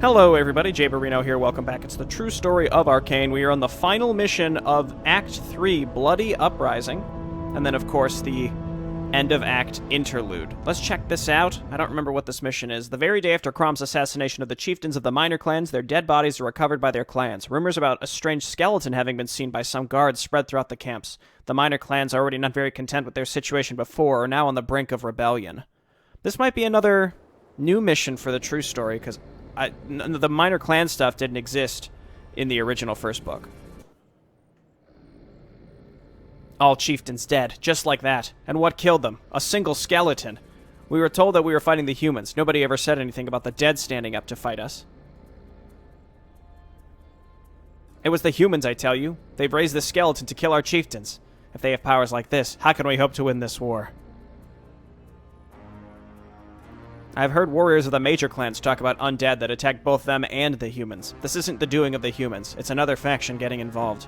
Hello everybody, Jay Barino here, welcome back. It's the true story of Arkain. We are on the final mission of Act 3, Bloody Uprising, and then of course the end of Act interlude. Let's check this out. I don't remember what this mission is. The very day after Crom's assassination of the chieftains of the minor clans, their dead bodies are recovered by their clans. Rumors about a strange skeleton having been seen by some guards spread throughout the camps. The minor clans, already not very content with their situation before, are now on the brink of rebellion. This might be another new mission for the true story, because the minor clan stuff didn't exist in the original first book. All chieftains dead, just like that. And what killed them? A single skeleton. We were told that we were fighting the humans. Nobody ever said anything about the dead standing up to fight us. It was the humans, I tell you. They've raised the skeleton to kill our chieftains. If they have powers like this, how can we hope to win this war? I've heard warriors of the major clans talk about Undead that attacked both them and the humans. This isn't the doing of the humans. It's another faction getting involved.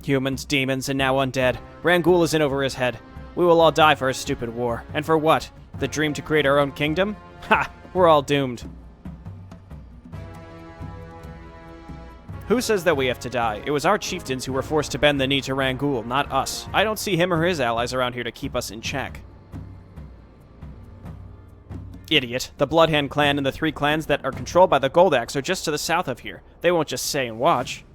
Humans, demons, and now Undead. Rangul is in over his head. We will all die for his stupid war. And for what? The dream to create our own kingdom? Ha! We're all doomed. Who says that we have to die? It was our chieftains who were forced to bend the knee to Rangul, not us. I don't see him or his allies around here to keep us in check. Idiot. The Bloodhand clan and the 3 clans that are controlled by the Gold Axe are just to the south of here. They won't just stay and watch.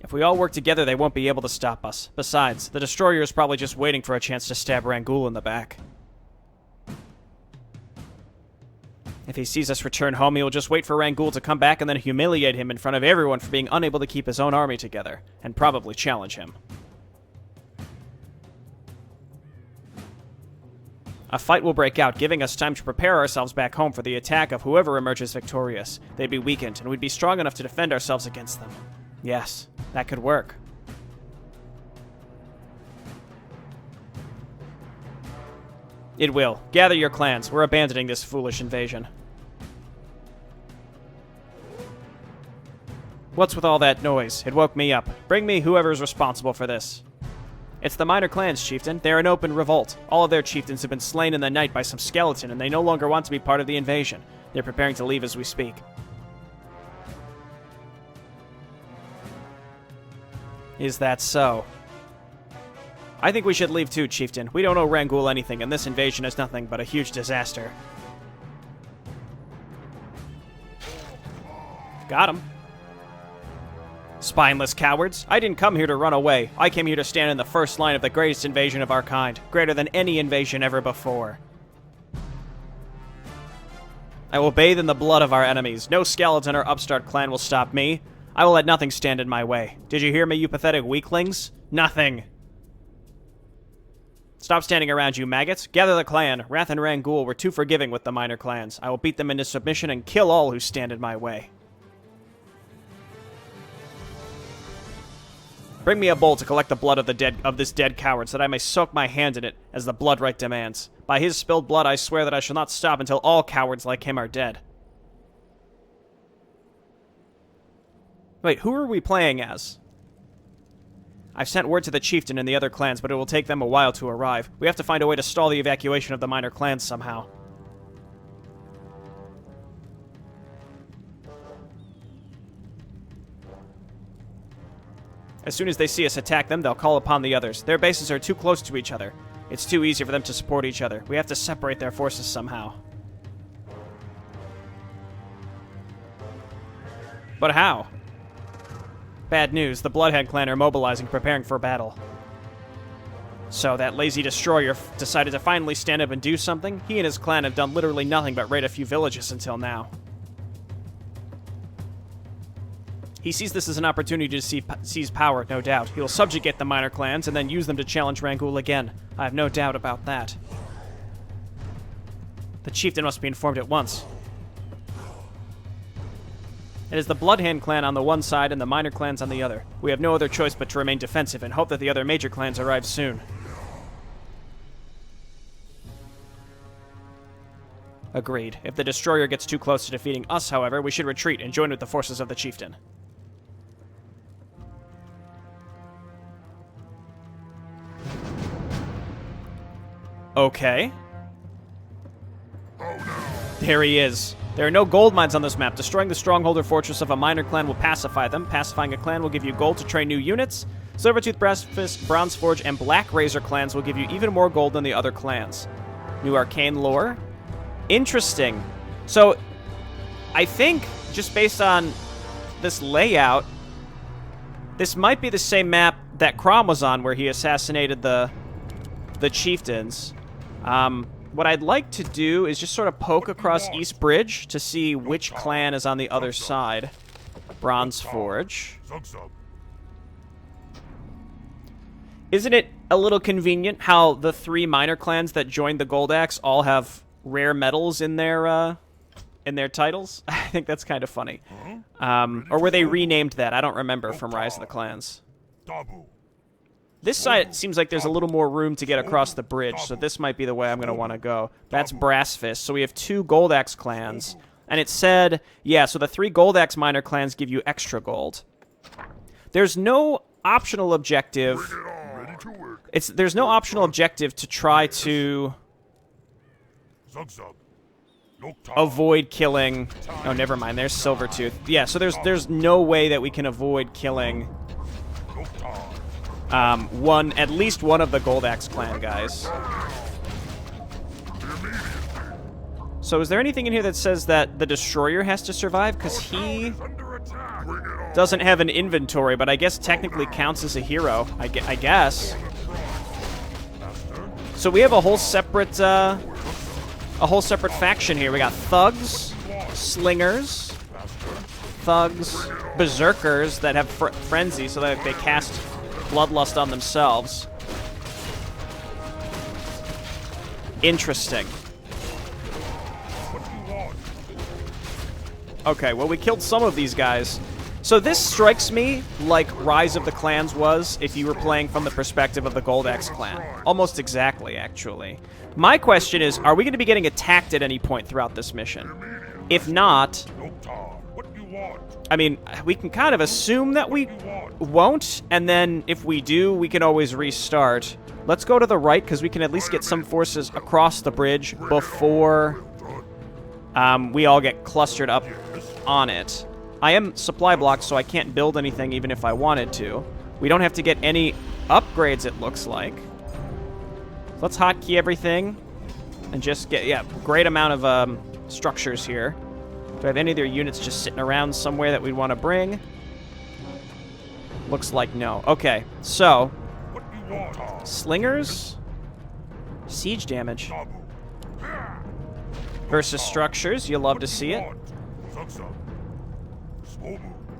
If we all work together, they won't be able to stop us. Besides, the Destroyer is probably just waiting for a chance to stab Rangul in the back. If he sees us return home, he will just wait for Rangul to come back and then humiliate him in front of everyone for being unable to keep his own army together, and probably challenge him. A fight will break out, giving us time to prepare ourselves back home for the attack of whoever emerges victorious. They'd be weakened, and we'd be strong enough to defend ourselves against them. Yes, that could work. It will. Gather your clans. We're abandoning this foolish invasion. What's with all that noise? It woke me up. Bring me whoever's responsible for this. It's the minor clans, chieftain. They're in open revolt. All of their chieftains have been slain in the night by some skeleton, and they no longer want to be part of the invasion. They're preparing to leave as we speak. Is that so? I think we should leave too, chieftain. We don't owe Rangul anything, and this invasion is nothing but a huge disaster. Got him. Spineless cowards. I didn't come here to run away. I came here to stand in the first line of the greatest invasion of our kind, greater than any invasion ever before. I will bathe in the blood of our enemies. No skeleton or upstart clan will stop me. I will let nothing stand in my way. Did you hear me, you pathetic weaklings? Nothing. Stop standing around, you maggots. Gather the clan. Wrath and Rangul were too forgiving with the minor clans. I will beat them into submission and kill all who stand in my way. Bring me a bowl to collect the blood of this dead coward, so that I may soak my hand in it, as the blood rite demands. By his spilled blood, I swear that I shall not stop until all cowards like him are dead. Wait, who are we playing as? I've sent word to the chieftain and the other clans, but it will take them a while to arrive. We have to find a way to stall the evacuation of the minor clans somehow. As soon as they see us attack them, they'll call upon the others. Their bases are too close to each other. It's too easy for them to support each other. We have to separate their forces somehow. But how? Bad news, the Bloodhead clan are mobilizing, preparing for battle. So that lazy destroyer decided to finally stand up and do something? He and his clan have done literally nothing but raid a few villages until now. He sees this as an opportunity to seize power, no doubt. He'll subjugate the minor clans and then use them to challenge Rangul again. I have no doubt about that. The chieftain must be informed at once. It is the Bloodhand clan on the one side and the minor clans on the other. We have no other choice but to remain defensive and hope that the other major clans arrive soon. Agreed. If the destroyer gets too close to defeating us, however, we should retreat and join with the forces of the chieftain. Okay. There he is. There are no gold mines on this map. Destroying the stronghold or fortress of a minor clan will pacify them. Pacifying a clan will give you gold to train new units. Silvertooth, Brassfist, Bronzeforge, and Black Razor clans will give you even more gold than the other clans. New arcane lore. Interesting. So, I think, just based on this layout, this might be the same map that Crom was on, where he assassinated the chieftains. What I'd like to do is just sort of poke across East Bridge to see which clan is on the other side. Bronzeforge. Isn't it a little convenient how the 3 minor clans that joined the Gold Axe all have rare metals in their titles? I think that's kind of funny. Or were they renamed that? I don't remember from Rise of the Clans. This side seems like there's a little more room to get across the bridge, so this might be the way I'm going to want to go. That's Brassfist. So we have 2 Gold Axe clans. And it said, yeah, so the 3 Gold Axe minor clans give you extra gold. There's no optional objective. There's no optional objective to try to avoid killing. Oh, never mind. There's Silvertooth. Yeah, so there's no way that we can avoid killing at least one of the Gold Axe clan guys. So is there anything in here that says that the Destroyer has to survive? Because he doesn't have an inventory, but I guess technically counts as a hero, I guess. So we have a whole separate faction here. We got thugs, slingers, thugs, berserkers that have frenzy so that they cast bloodlust on themselves. Interesting. Okay, well, we killed some of these guys. So this strikes me like Rise of the Clans was if you were playing from the perspective of the Gold Axe clan. Almost exactly, actually. My question is, are we going to be getting attacked at any point throughout this mission? If not, I mean, we can kind of assume that we won't, and then if we do, we can always restart. Let's go to the right, because we can at least get some forces across the bridge before we all get clustered up on it. I am supply blocked, so I can't build anything even if I wanted to. We don't have to get any upgrades, it looks like. Let's hotkey everything and just get, yeah, great amount of structures here. Do I have any of their units just sitting around somewhere that we'd want to bring? Looks like no. Okay, so slingers, siege damage versus structures. You'll love to see it.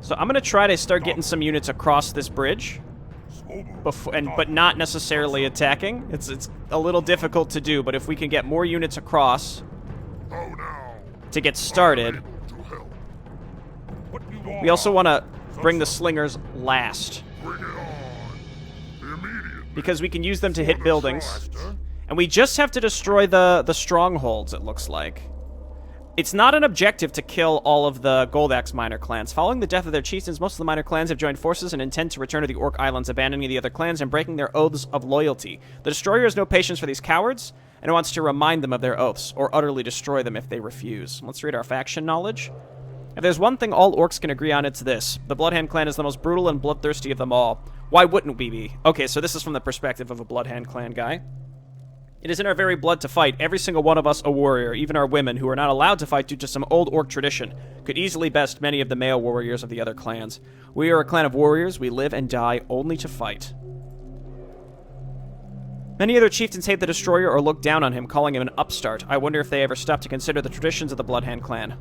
So I'm gonna try to start getting some units across this bridge, but not necessarily attacking. It's a little difficult to do, but if we can get more units across to get started. We also want to bring the slingers last, because we can use them to hit buildings, and we just have to destroy the strongholds, it looks like. It's not an objective to kill all of the Gold Axe minor clans. Following the death of their chieftains, most of the minor clans have joined forces and intend to return to the Orc Islands, abandoning the other clans and breaking their oaths of loyalty. The Destroyer has no patience for these cowards, and wants to remind them of their oaths, or utterly destroy them if they refuse. Let's read our faction knowledge. If there's one thing all orcs can agree on, it's this. The Bloodhand clan is the most brutal and bloodthirsty of them all. Why wouldn't we be? Okay, so this is from the perspective of a Bloodhand clan guy. It is in our very blood to fight, every single one of us a warrior, even our women, who are not allowed to fight due to some old orc tradition, could easily best many of the male warriors of the other clans. We are a clan of warriors, we live and die only to fight. Many other chieftains hate the Destroyer or look down on him, calling him an upstart. I wonder if they ever stop to consider the traditions of the Bloodhand clan.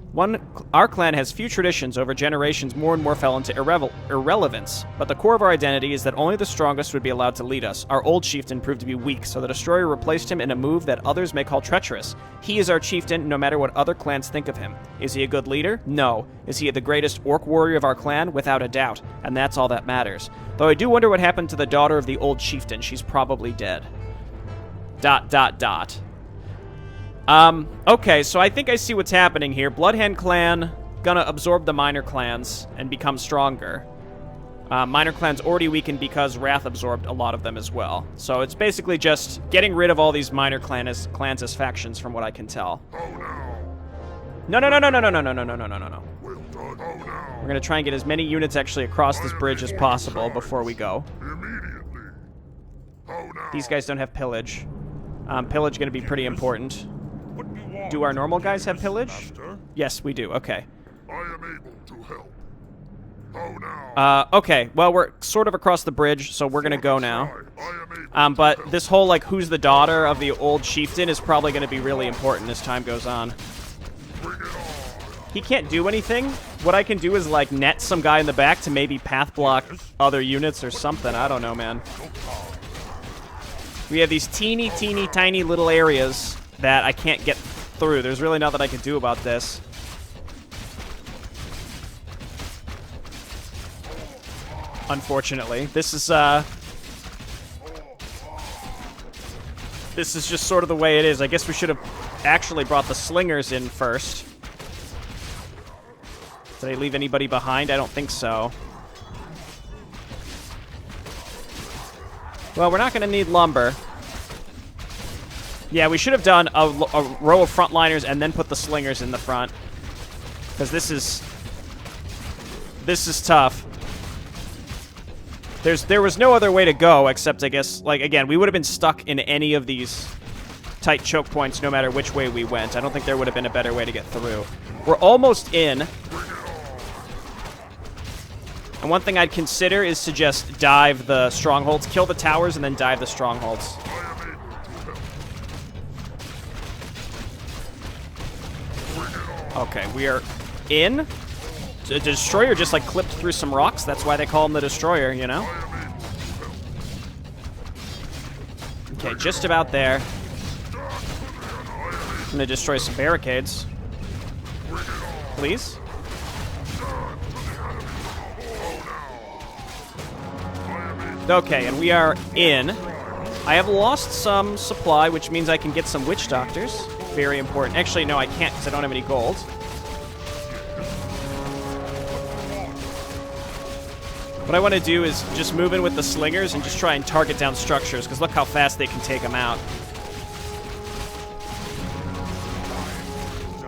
Our clan has few traditions. Over generations, more and more fell into irrelevance. But the core of our identity is that only the strongest would be allowed to lead us. Our old chieftain proved to be weak, so the Destroyer replaced him in a move that others may call treacherous. He is our chieftain, no matter what other clans think of him. Is he a good leader? No. Is he the greatest orc warrior of our clan? Without a doubt. And that's all that matters. Though I do wonder what happened to the daughter of the old chieftain. She's probably dead. ... Okay, so I think I see what's happening here. Bloodhand clan gonna absorb the minor clans and become stronger. Minor clans already weakened because Wrath absorbed a lot of them as well. So it's basically just getting rid of all these minor clans as factions, from what I can tell. No, no, no, no, no, no, no, no, no, no, no, no, no. We're gonna try and get as many units actually across this bridge as possible before we go. These guys don't have pillage. Pillage gonna be pretty important. Do our normal guys have pillage? Yes, we do. Okay. I am able to help. Okay, well, we're sort of across the bridge, so we're gonna go now. But this whole, like, who's the daughter of the old chieftain is probably gonna be really important as time goes on. He can't do anything. What I can do is, like, net some guy in the back to maybe path block other units or something. I don't know, man. We have these teeny, teeny, tiny little areas that I can't get through. There's really nothing I can do about this. Unfortunately. This is just sort of the way it is. I guess we should have actually brought the slingers in first. Did I leave anybody behind? I don't think so. Well, we're not going to need lumber. Yeah, we should have done a row of frontliners and then put the slingers in the front. Because this is tough. There was no other way to go except, I guess, like, again, we would have been stuck in any of these tight choke points no matter which way we went. I don't think there would have been a better way to get through. We're almost in. And one thing I'd consider is to just dive the strongholds, kill the towers, and then dive the strongholds. Okay, we are in. The destroyer just, like, clipped through some rocks. That's why they call him the destroyer, you know? Okay, just about there. I'm gonna destroy some barricades. Please? Okay, and we are in. I have lost some supply, which means I can get some witch doctors. Very important. Actually, no, I can't because I don't have any gold. What I want to do is just move in with the slingers and just try and target down structures, because look how fast they can take them out.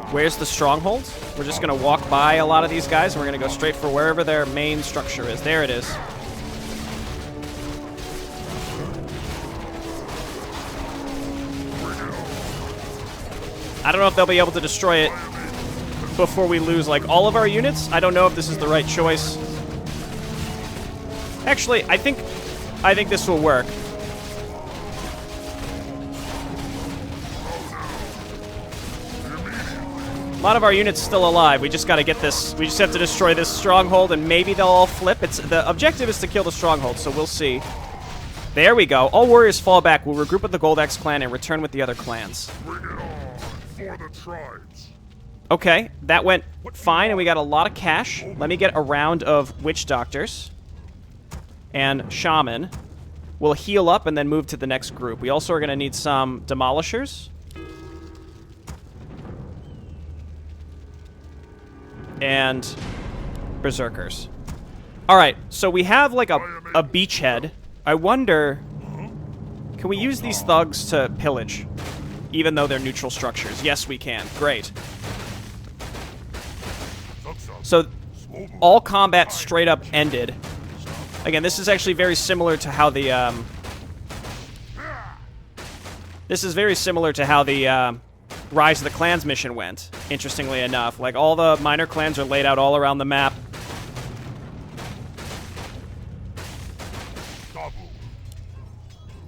Where's the stronghold? We're just going to walk by a lot of these guys, and we're going to go straight for wherever their main structure is. There it is. I don't know if they'll be able to destroy it before we lose, like, all of our units. I don't know if this is the right choice. Actually, I think this will work. A lot of our units still alive. We just got to get this. We just have to destroy this stronghold, and maybe they'll all flip. The objective is to kill the stronghold, so we'll see. There we go. All warriors fall back. We'll regroup with the Gold Axe clan and return with the other clans. Bring it on for the tribes. Okay, that went fine, and we got a lot of cash. Let me get a round of witch doctors and shaman. We'll heal up and then move to the next group. We also are going to need some demolishers. And berserkers. Alright, so we have like a beachhead. I wonder, can we use these thugs to pillage? Even though they're neutral structures. Yes, we can. Great. So, all combat straight up ended. Again, this is actually very similar to how the, This is very similar to how the, Rise of the Clans mission went, interestingly enough. Like, all the minor clans are laid out all around the map.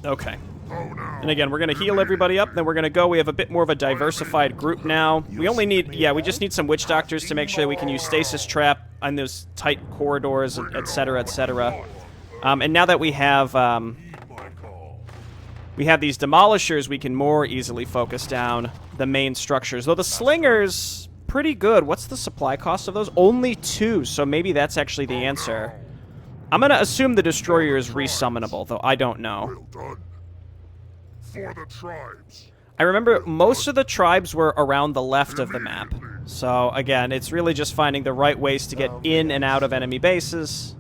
Okay. And again, we're going to heal everybody up, then we're going to go. We have a bit more of a diversified group now. We only need, yeah, we just need some witch doctors to make sure we can use stasis trap on those tight corridors, etc., etc. And now that we have these demolishers, we can more easily focus down the main structures. Though the slingers, pretty good. What's the supply cost of those? Only 2, so maybe that's actually the answer. I'm going to assume the destroyer is resummonable, though I don't know. For the tribes. I remember most of the tribes were around the left of the map. So, again, it's really just finding the right ways to get in and out of enemy bases.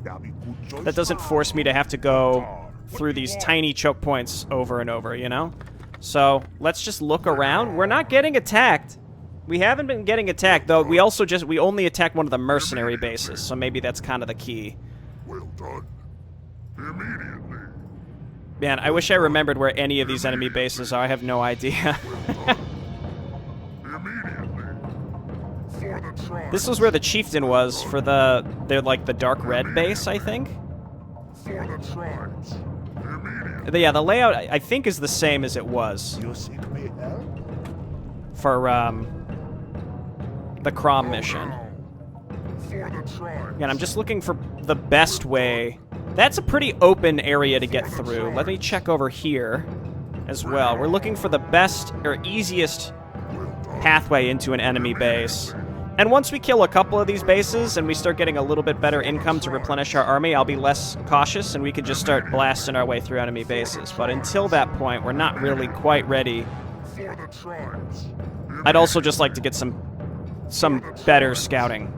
That doesn't force me to have to go through these tiny choke points over and over, you know? So, let's just look around. We're not getting attacked. We haven't been getting attacked, though. We only attacked one of the mercenary bases, so maybe that's kind of the key. Well done. Immediately. Man, I wish I remembered where any of these enemy bases are. I have no idea. Immediately. For the tribes. This was where the chieftain was for they're like the dark red base, I think. For the tribes. Immediately. Yeah, the layout I think is the same as it was You seek me help? for the Crom mission. For the tribes. Again, I'm just looking for the best way. That's a pretty open area to get through. Let me check over here as well. We're looking for the best or easiest pathway into an enemy base. And once we kill a couple of these bases and we start getting a little bit better income to replenish our army, I'll be less cautious and we can just start blasting our way through enemy bases. But until that point, we're not really quite ready. For the tribes. I'd also just like to get some better scouting.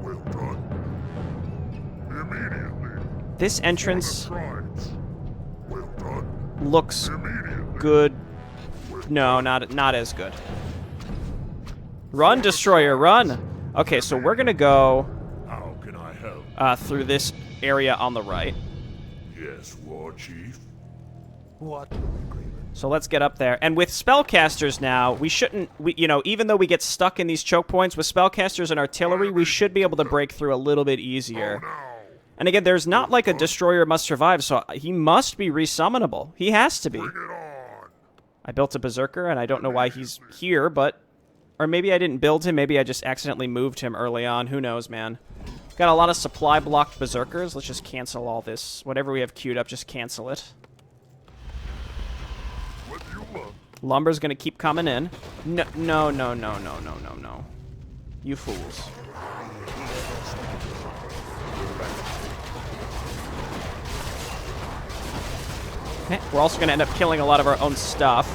Well done. Immediately. This entrance Tribes. Well done. looks Immediately. good. No, not as good. Run, Destroyer, run! Okay, so we're gonna go How can I help? through this area on the right. Yes, War Chief. What? So let's get up there. And with spellcasters now, even though we get stuck in these choke points, with spellcasters and artillery, we should be able to break through a little bit easier. And again, there's not like a Destroyer must survive, so he must be resummonable. He has to be. Bring it on. I built a Berserker, and I don't know why he's here, but... Or maybe I didn't build him, maybe I just accidentally moved him early on. Who knows, man. Got a lot of supply-blocked Berserkers. Let's just cancel all this. Whatever we have queued up, just cancel it. What do you want? Lumber's gonna keep coming in. No. You fools. Okay, we're also gonna end up killing a lot of our own stuff.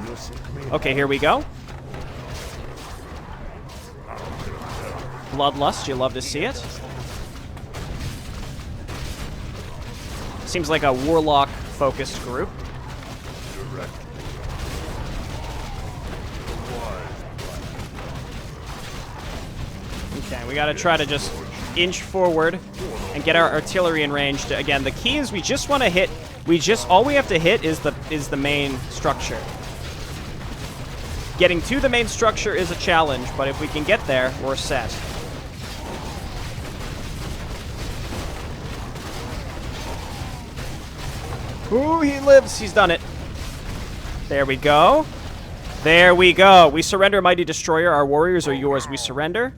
You seek me Okay, here we go. Bloodlust, you love to see it. Seems like a warlock-focused group. Okay, we gotta try to just inch forward and get our artillery in range. Again, the key is we just want to hit. All we have to hit is the main structure. Getting to the main structure is a challenge, but if we can get there, we're set. Ooh, he lives. He's done it. There we go. There we go. We surrender, Mighty Destroyer. Our warriors are yours. We surrender.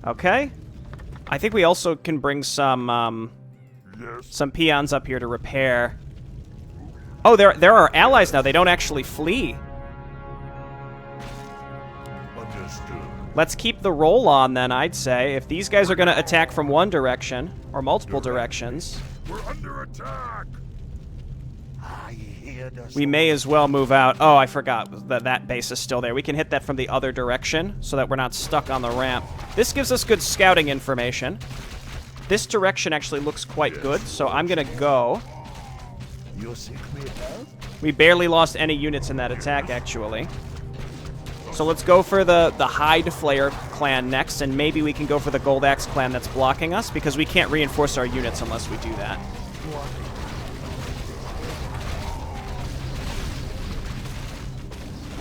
Okay. I think we also can bring some peons up here to repair. Oh, there are allies now. They don't actually flee. Understood. Let's keep the roll on then, I'd say. If these guys are going to attack from one direction, or multiple directions, We're under attack. I hear the we may as well move out. Oh, I forgot that base is still there. We can hit that from the other direction so that we're not stuck on the ramp. This gives us good scouting information. This direction actually looks quite good, so I'm going to go. You seek me help? We barely lost any units in that attack, actually. So let's go for the Hide Flayer clan next, and maybe we can go for the Gold Axe clan that's blocking us, because we can't reinforce our units unless we do that.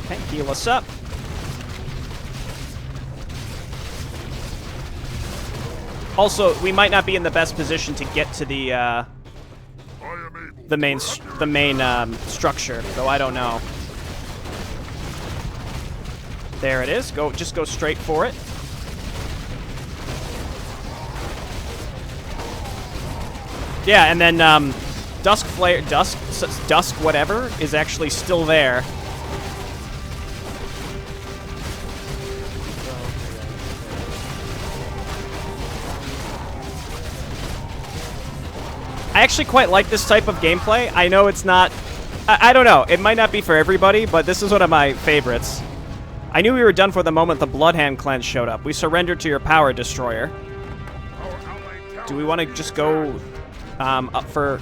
Okay, heal us up. Also, we might not be in the best position to get to the main structure, though I don't know. There it is. Just go straight for it. Yeah, and then Dusk whatever is actually still there. I actually quite like this type of gameplay. I know it's not... I don't know. It might not be for everybody, but this is one of my favorites. I knew we were done for the moment the Bloodhand clan showed up. We surrendered to your power, Destroyer. Our ally Do we want to just go up for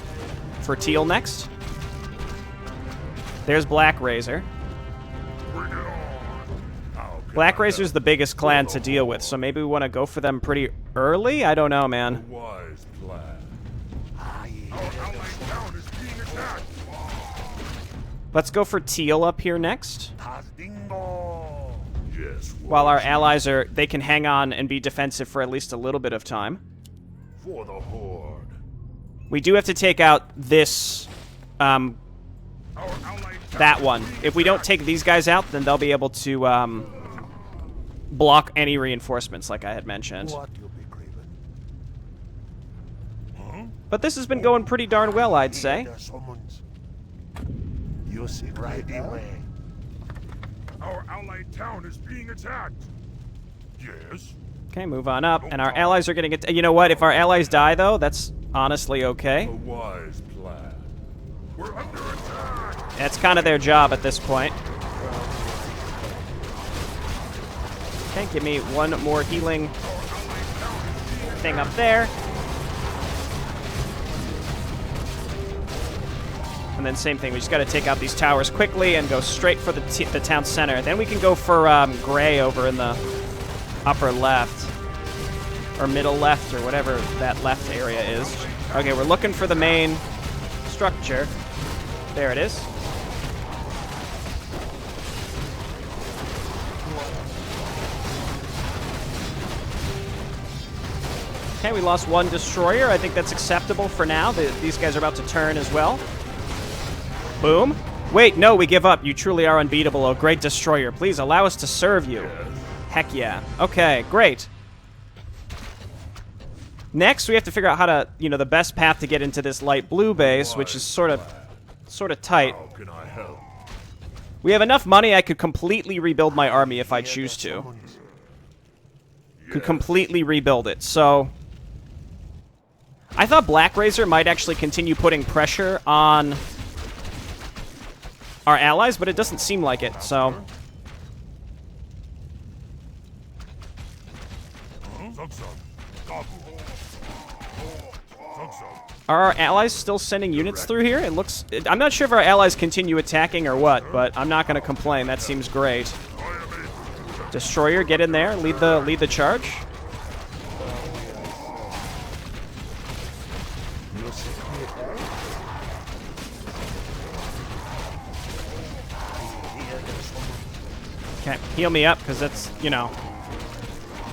teal next? There's Black Razor. Bring it on. How can Black I Razor's the biggest clan to deal with, so maybe we want to go for them pretty early? I don't know, man. help? Wise plan. I hear Our allied town is being attacked. Let's go for teal up here next. das Dingo. Yes. While our Warchief. allies they can hang on and be defensive for at least a little bit of time. For the horde. We do have to take out this, Our allied town that is one. being If we don't attacked. take these guys out, then they'll be able to, block any reinforcements, like I had mentioned. What you be craving? But this has been going pretty darn well, I'd say. The summons. You seek right away. Our allied town is being attacked. Yes. Okay, move on up. And our allies are getting it. You know what? If our allies die, though, that's honestly okay. A wise plan. We're under attack. That's kind of their job at this point. Okay, give me one more healing thing up there. And then same thing, we just got to take out these towers quickly and go straight for the town center. Then we can go for Gray over in the upper left. Or middle left, or whatever that left area is. Okay, we're looking for the main structure. There it is. Okay, we lost one destroyer. I think that's acceptable for now. These guys are about to turn as well. Boom. Wait, no, we give up. You truly are unbeatable, oh great destroyer. Please allow us to serve you. Heck yeah. Okay, great. Next, we have to figure out how to, the best path to get into this light blue base, which is sort of tight. How can I help? We have enough money I could completely rebuild my army if I choose to. Summons. Could completely rebuild it, so... I thought Black Razor might actually continue putting pressure on our allies, but it doesn't seem like it, so... Zug-zug. Gobble. Zug-zug. Are our allies still sending units through here? It looks... I'm not sure if our allies continue attacking or what, but I'm not going to complain. That seems great. Destroyer, get in there. Lead the charge. You seek me help? I hear the summons. Okay, heal me up, because that's,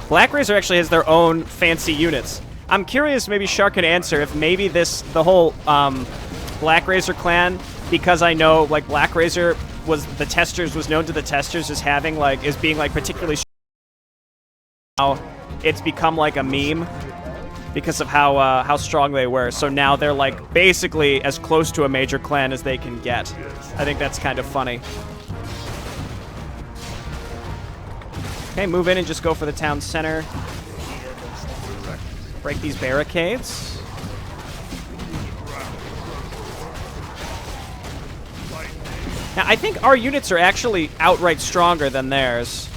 Black Razor actually has their own fancy units. I'm curious, maybe Shark can answer, if maybe the whole Black Razor clan, because I know, Black Razor was known to the testers as having, as being, particularly now it's become, a meme because of how strong they were. So now they're, basically as close to a major clan as they can get. I think that's kind of funny. Okay, move in and just go for the town center. Break these barricades. Now, I think our units are actually outright stronger than theirs.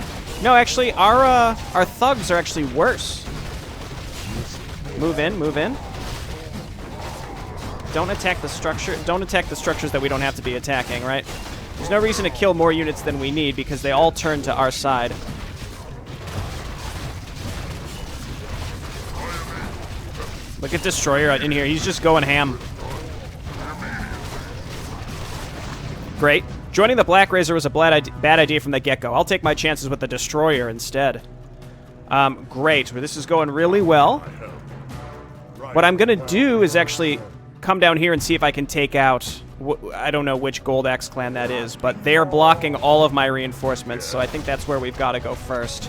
No, actually, our thugs are actually worse. Move in, move in. Don't attack the structure. Don't attack the structures that we don't have to be attacking, right? There's no reason to kill more units than we need because they all turn to our side. Look at Destroyer in here. He's just going ham. Great. Joining the Black Razor was a bad idea from the get-go. I'll take my chances with the Destroyer instead. Great. This is going really well. What I'm going to do is actually come down here and see if I can take out... I don't know which Gold Axe clan that is, but they're blocking all of my reinforcements, so I think that's where we've got to go first.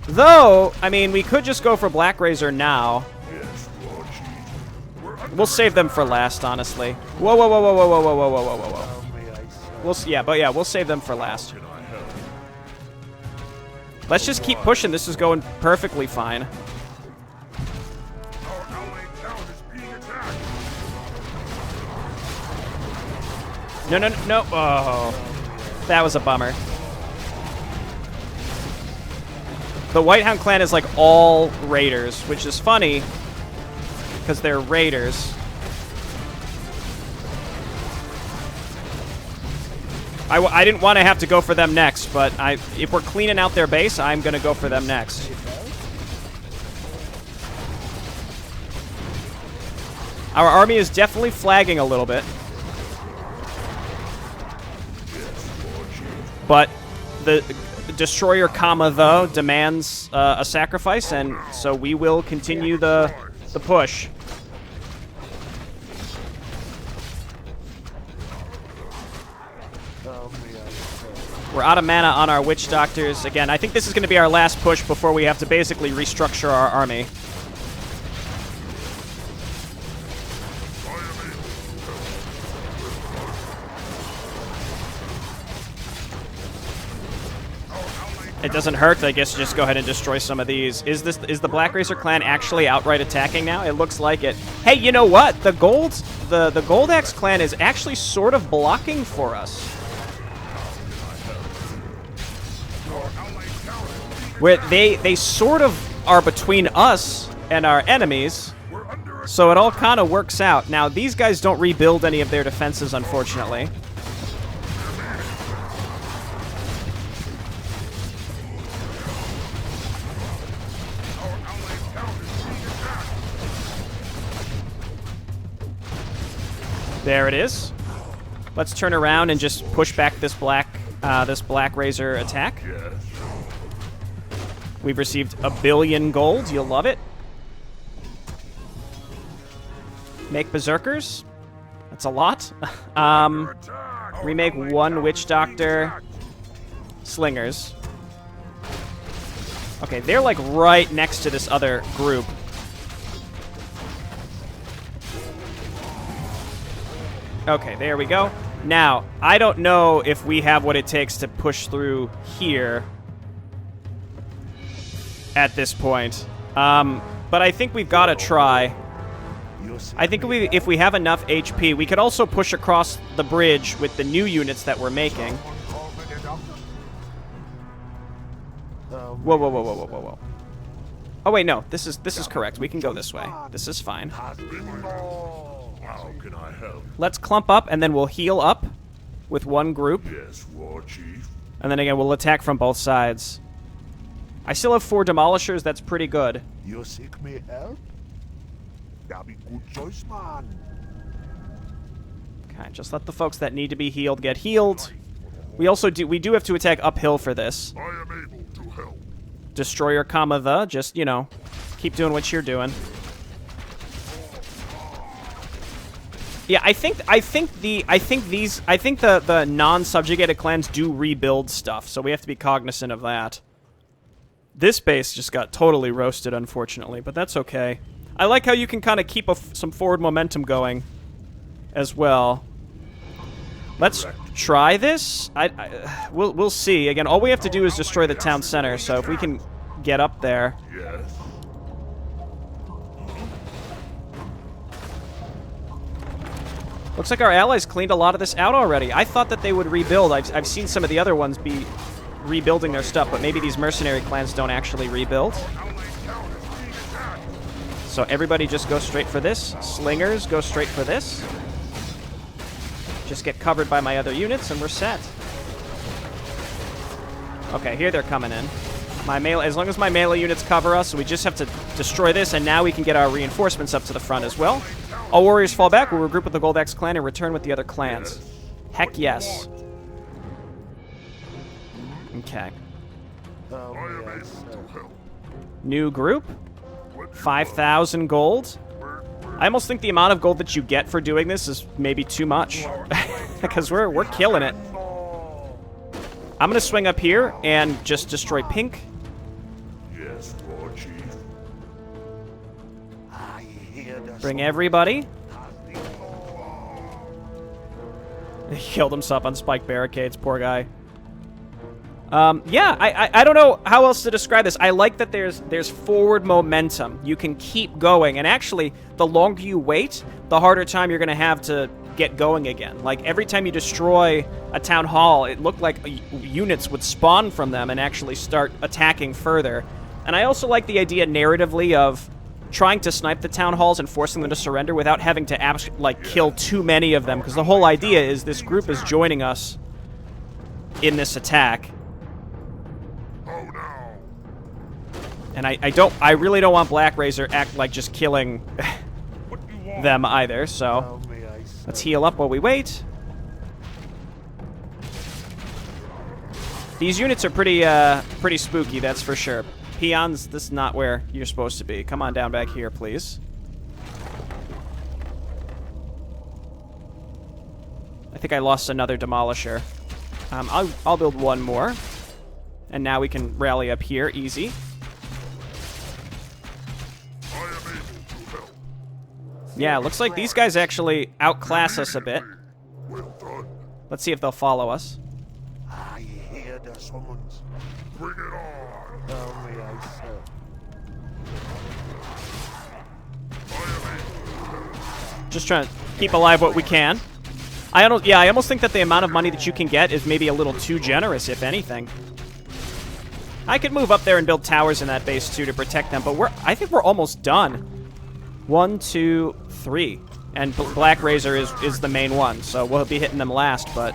Though, I mean, we could just go for Black Razor now. Yes, Warchief. We'll save them for last, honestly. Whoa, whoa, whoa, whoa, whoa, whoa, whoa, whoa, whoa, whoa, whoa. We'll save them for last. Can I help? Let's just keep pushing. This is going perfectly fine. Our allied town is being attacked. No, no, no, no. Oh, that was a bummer. The Whitehound clan is like all raiders, which is funny because they're raiders. I didn't want to have to go for them next, but if we're cleaning out their base, I'm going to go for them next. Our army is definitely flagging a little bit. But the destroyer, though, demands a sacrifice, and so we will continue the push. We're out of mana on our witch doctors. Again, I think this is going to be our last push before we have to basically restructure our army. It doesn't hurt, I guess, just go ahead and destroy some of these. Is the Black Racer clan actually outright attacking now? It looks like it. Hey, you know what? The Gold Axe clan is actually sort of blocking for us. Where they sort of are between us and our enemies, so it all kind of works out. Now, these guys don't rebuild any of their defenses, unfortunately. There it is. Let's turn around and just push back this Black Razor attack. We've received 1 billion gold. You'll love it. Make berserkers. That's a lot. Remake 1 witch doctor. Slingers. Okay, they're like right next to this other group. Okay, there we go. Now, I don't know if we have what it takes to push through here at this point. But I think we've got to try. I think if we have enough HP, we could also push across the bridge with the new units that we're making. Whoa, whoa, whoa, whoa, whoa, whoa, whoa. Oh, wait, no. This is correct. We can go this way. This is fine. How can I help? Let's clump up, and then we'll heal up with one group. Yes, War Chief. And then again, we'll attack from both sides. I still have 4 demolishers. That's pretty good. You seek me help? That be good choice, man. Okay, just let the folks that need to be healed get healed. We do have to attack uphill for this. I am able to help. Destroyer, just, you know, keep doing what you're doing. Yeah, I think the non-subjugated clans do rebuild stuff, so we have to be cognizant of that. This base just got totally roasted, unfortunately, but that's okay. I like how you can kind of keep some forward momentum going as well. Let's try this. We'll see. Again, all we have to do is destroy the town center, so if we can get up there. Yes. Looks like our allies cleaned a lot of this out already. I thought that they would rebuild. I've seen some of the other ones be rebuilding their stuff, but maybe these mercenary clans don't actually rebuild. So everybody just go straight for this. Slingers go straight for this. Just get covered by my other units, and we're set. Okay, here they're coming in. As long as my melee units cover us, we just have to destroy this, and now we can get our reinforcements up to the front as well. All warriors fall back. We'll regroup with the Gold Axe clan and return with the other clans. Heck yes. Okay. New group. 5,000 gold. I almost think the amount of gold that you get for doing this is maybe too much. Because we're killing it. I'm going to swing up here and just destroy pink. Yes, War Chief. Bring everybody. He killed himself on spiked barricades, poor guy. Yeah, I don't know how else to describe this. I like that there's forward momentum. You can keep going, and actually, the longer you wait, the harder time you're going to have to get going again. Like, every time you destroy a town hall, it looked like units would spawn from them and actually start attacking further. And I also like the idea narratively of trying to snipe the town halls and forcing them to surrender without having to kill too many of them, because the whole idea is this group is joining us in this attack. Oh no. And I really don't want Black Razor act like just killing them either, so let's heal up while we wait. These units are pretty spooky, that's for sure. Peons, this is not where you're supposed to be. Come on down back here, please. I think I lost another demolisher. I'll build one more. And now we can rally up here, easy. I am able to help. Yeah, looks like these guys actually outclass us a bit. Well done. Let's see if they'll follow us. I hear the summons. Bring it on. Tell me I said. Just trying to keep alive what we can. I almost think that the amount of money that you can get is maybe a little too generous, if anything. I could move up there and build towers in that base too to protect them, but I think we're almost done. 1, 2, 3. And Black Razor is the main one, so we'll be hitting them last, but...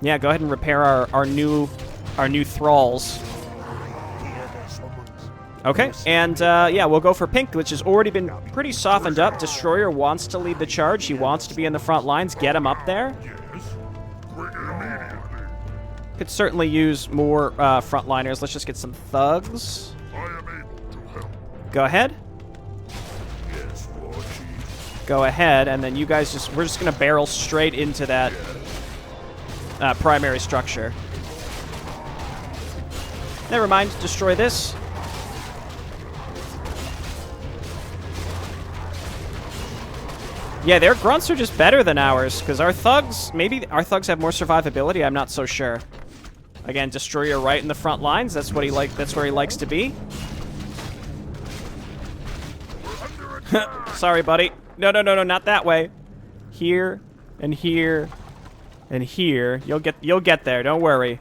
Yeah, go ahead and repair our new thralls. Okay, and yeah, we'll go for pink, which has already been pretty softened up. Destroyer wants to lead the charge. He wants to be in the front lines. Get him up there. Yes. Bring it immediately. Could certainly use more frontliners. Let's just get some thugs. I am able to help. Go ahead. Yes, Lord Chief. Go ahead, and then you guys we're just gonna barrel straight into that primary structure. Never mind, destroy this. Yeah, their grunts are just better than ours, because our thugs, maybe our thugs have more survivability, I'm not so sure. Again, Destroyer right in the front lines, that's what that's where he likes to be. Sorry, buddy. No, not that way. Here, and here, and here. You'll get there, don't worry.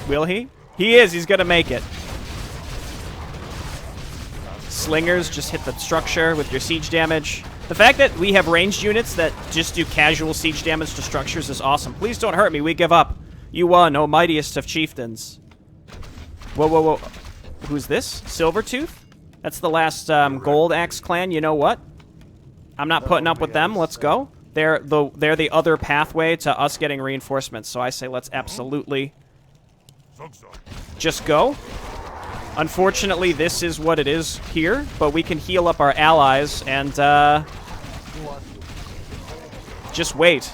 Will he? He is, he's gonna make it. Slingers, just hit the structure with your siege damage. The fact that we have ranged units that just do casual siege damage to structures is awesome. Please don't hurt me, we give up. You won, O mightiest of chieftains. Whoa. Who's this? Silvertooth? That's the last Gold Axe clan, you know what? I'm not putting up with them, let's go. They're the other pathway to us getting reinforcements, so I say let's absolutely just go. Unfortunately, this is what it is here, but we can heal up our allies and just wait.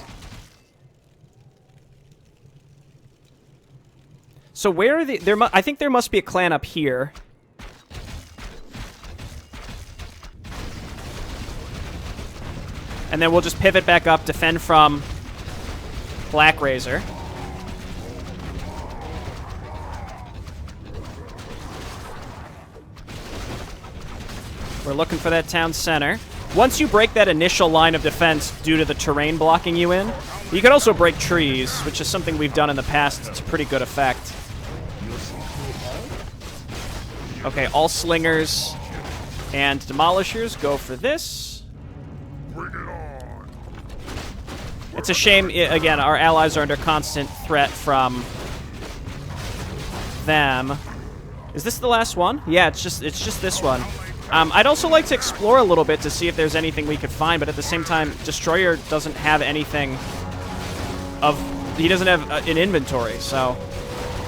So where are the... I think there must be a clan up here. And then we'll just pivot back up, defend from Black Razor. We're looking for that town center. Once you break that initial line of defense due to the terrain blocking you in, you can also break trees, which is something we've done in the past to pretty good effect. Okay, all slingers and demolishers go for this. Bring it on. It's a shame, again, our allies are under constant threat from them. Is this the last one? Yeah, it's just this one. I'd also like to explore a little bit to see if there's anything we could find, but at the same time, Destroyer doesn't have anything he doesn't have an inventory, so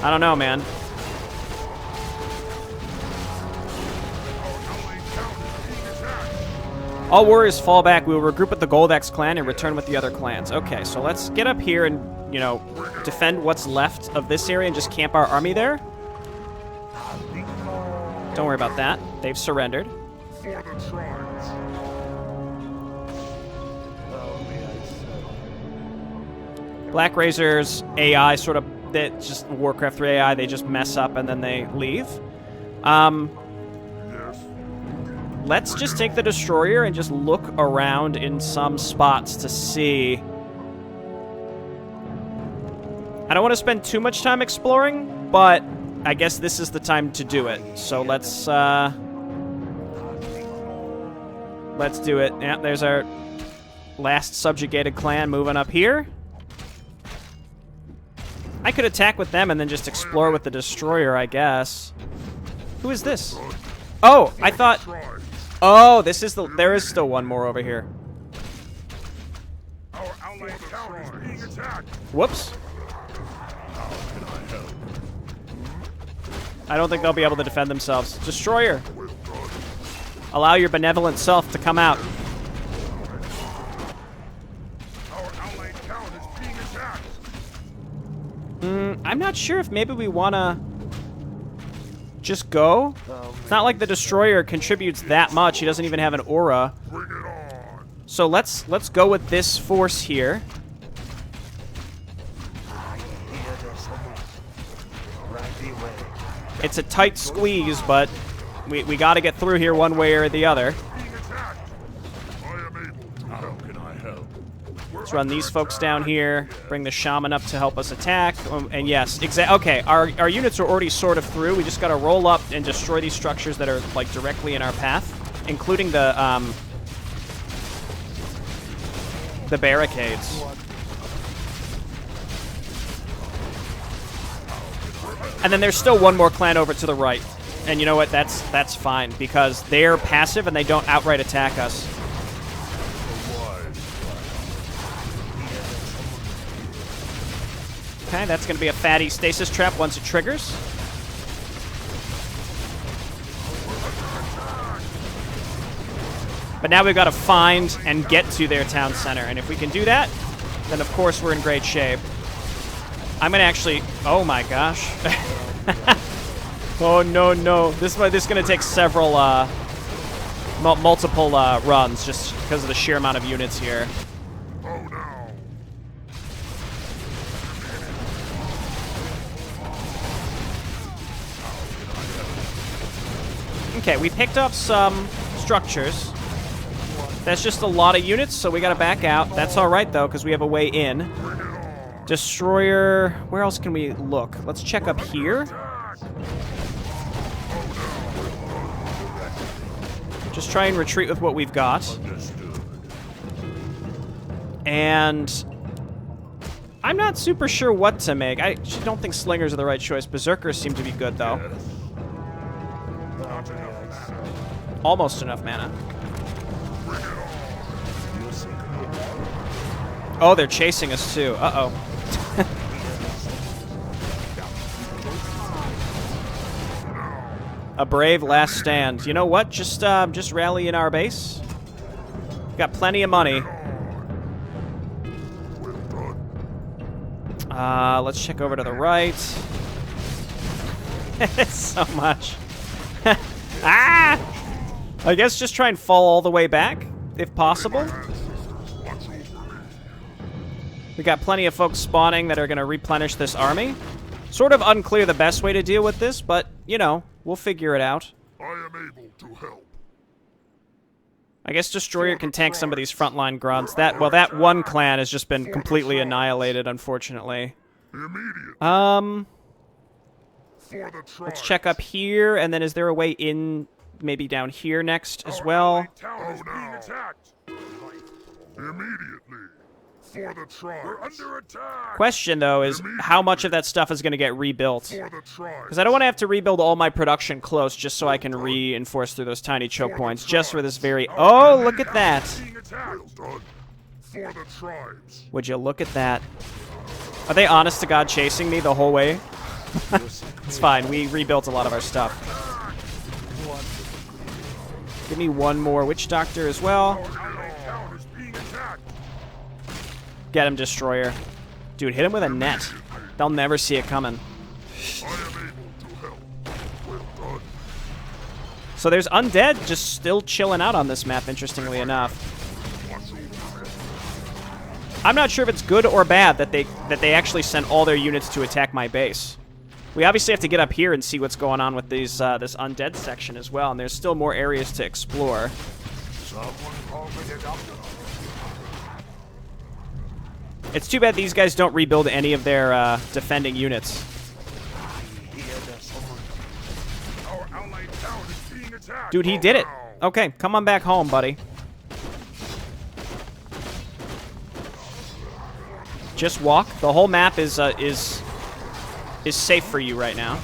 I don't know, man. All warriors fall back. We will regroup with the Gold Axe clan and return with the other clans. Okay, so let's get up here and, you know, defend what's left of this area and just camp our army there. Don't worry about that. They've surrendered. For the tribes. Black Razor's AI sort of, that just Warcraft 3 AI, they just mess up and then they leave. Yes. Let's just take the Destroyer and just look around in some spots to see. I don't want to spend too much time exploring, but I guess this is the time to do it. So let's do it. Yeah, there's our last subjugated clan moving up here. I could attack with them and then just explore with the destroyer, I guess. Who is this? Oh, I thought... Oh, this is the... There is still one more over here. Our allied town is being attacked. Whoops. How can I help? I don't think they'll be able to defend themselves. Destroyer. Allow your benevolent self to come out. Our allied town is being attacked. I'm not sure if maybe we want to just go. It's not like the destroyer contributes that much. He doesn't even have an aura. Bring it on. So let's go with this force here. It's a tight squeeze, but we got to get through here one way or the other. Being attacked. I am able to help. How can I help? Let's run these folks down here. Bring the shaman up to help us attack. And yes, okay, our units are already sort of through. We just got to roll up and destroy these structures that are like directly in our path, including the barricades. And then there's still one more clan over to the right. And you know what? That's fine, because they're passive and they don't outright attack us. Okay, that's going to be a fatty stasis trap once it triggers. But now we've got to find and get to their town center. And if we can do that, then of course we're in great shape. I'm going to actually... Oh my gosh. Oh no, no. This is going to take several, multiple runs just because of the sheer amount of units here. Oh no. Okay, we picked up some structures. That's just a lot of units, so we got to back out. That's all right, though, because we have a way in. Destroyer... Where else can we look? Let's check up here. Just try and retreat with what we've got. And... I'm not super sure what to make. I actually don't think slingers are the right choice. Berserkers seem to be good, though. Almost enough mana. Oh, they're chasing us too. Uh-oh. A brave last stand. You know what? Just rally in our base. Got plenty of money. Let's check over to the right. So much. Ah! I guess just try and fall all the way back, if possible. We got plenty of folks spawning that are going to replenish this army. Sort of unclear the best way to deal with this, but, you know, we'll figure it out. I am able to help. I guess Destroyer can tank some of these frontline grunts. That one clan has just been completely annihilated, unfortunately. Immediate. Let's check up here, and then is there a way in, maybe down here next as well? Town is being attacked. Immediately. For the tribes. We're under attack. Question, though, is how much of that stuff is going to get rebuilt? For the tribes. Because I don't want to have to rebuild all my production close just so I can reinforce through those tiny choke points just for this very... Oh, look at that. Being attacked. For the tribes. Would you look at that? Are they honest to God chasing me the whole way? It's fine. We rebuilt a lot of our stuff. Give me one more Witch Doctor as well. Town is being attacked. Get him, Destroyer. Dude, hit him with a net. They'll never see it coming. I am able to help. Well done. So there's Undead just still chilling out on this map, interestingly enough. I'm not sure if it's good or bad that they actually sent all their units to attack my base. We obviously have to get up here and see what's going on with these this Undead section as well, and there's still more areas to explore. It's too bad these guys don't rebuild any of their defending units. attack. Dude, he did it. Okay, come on back home, buddy. Just walk. The whole map is safe for you right now.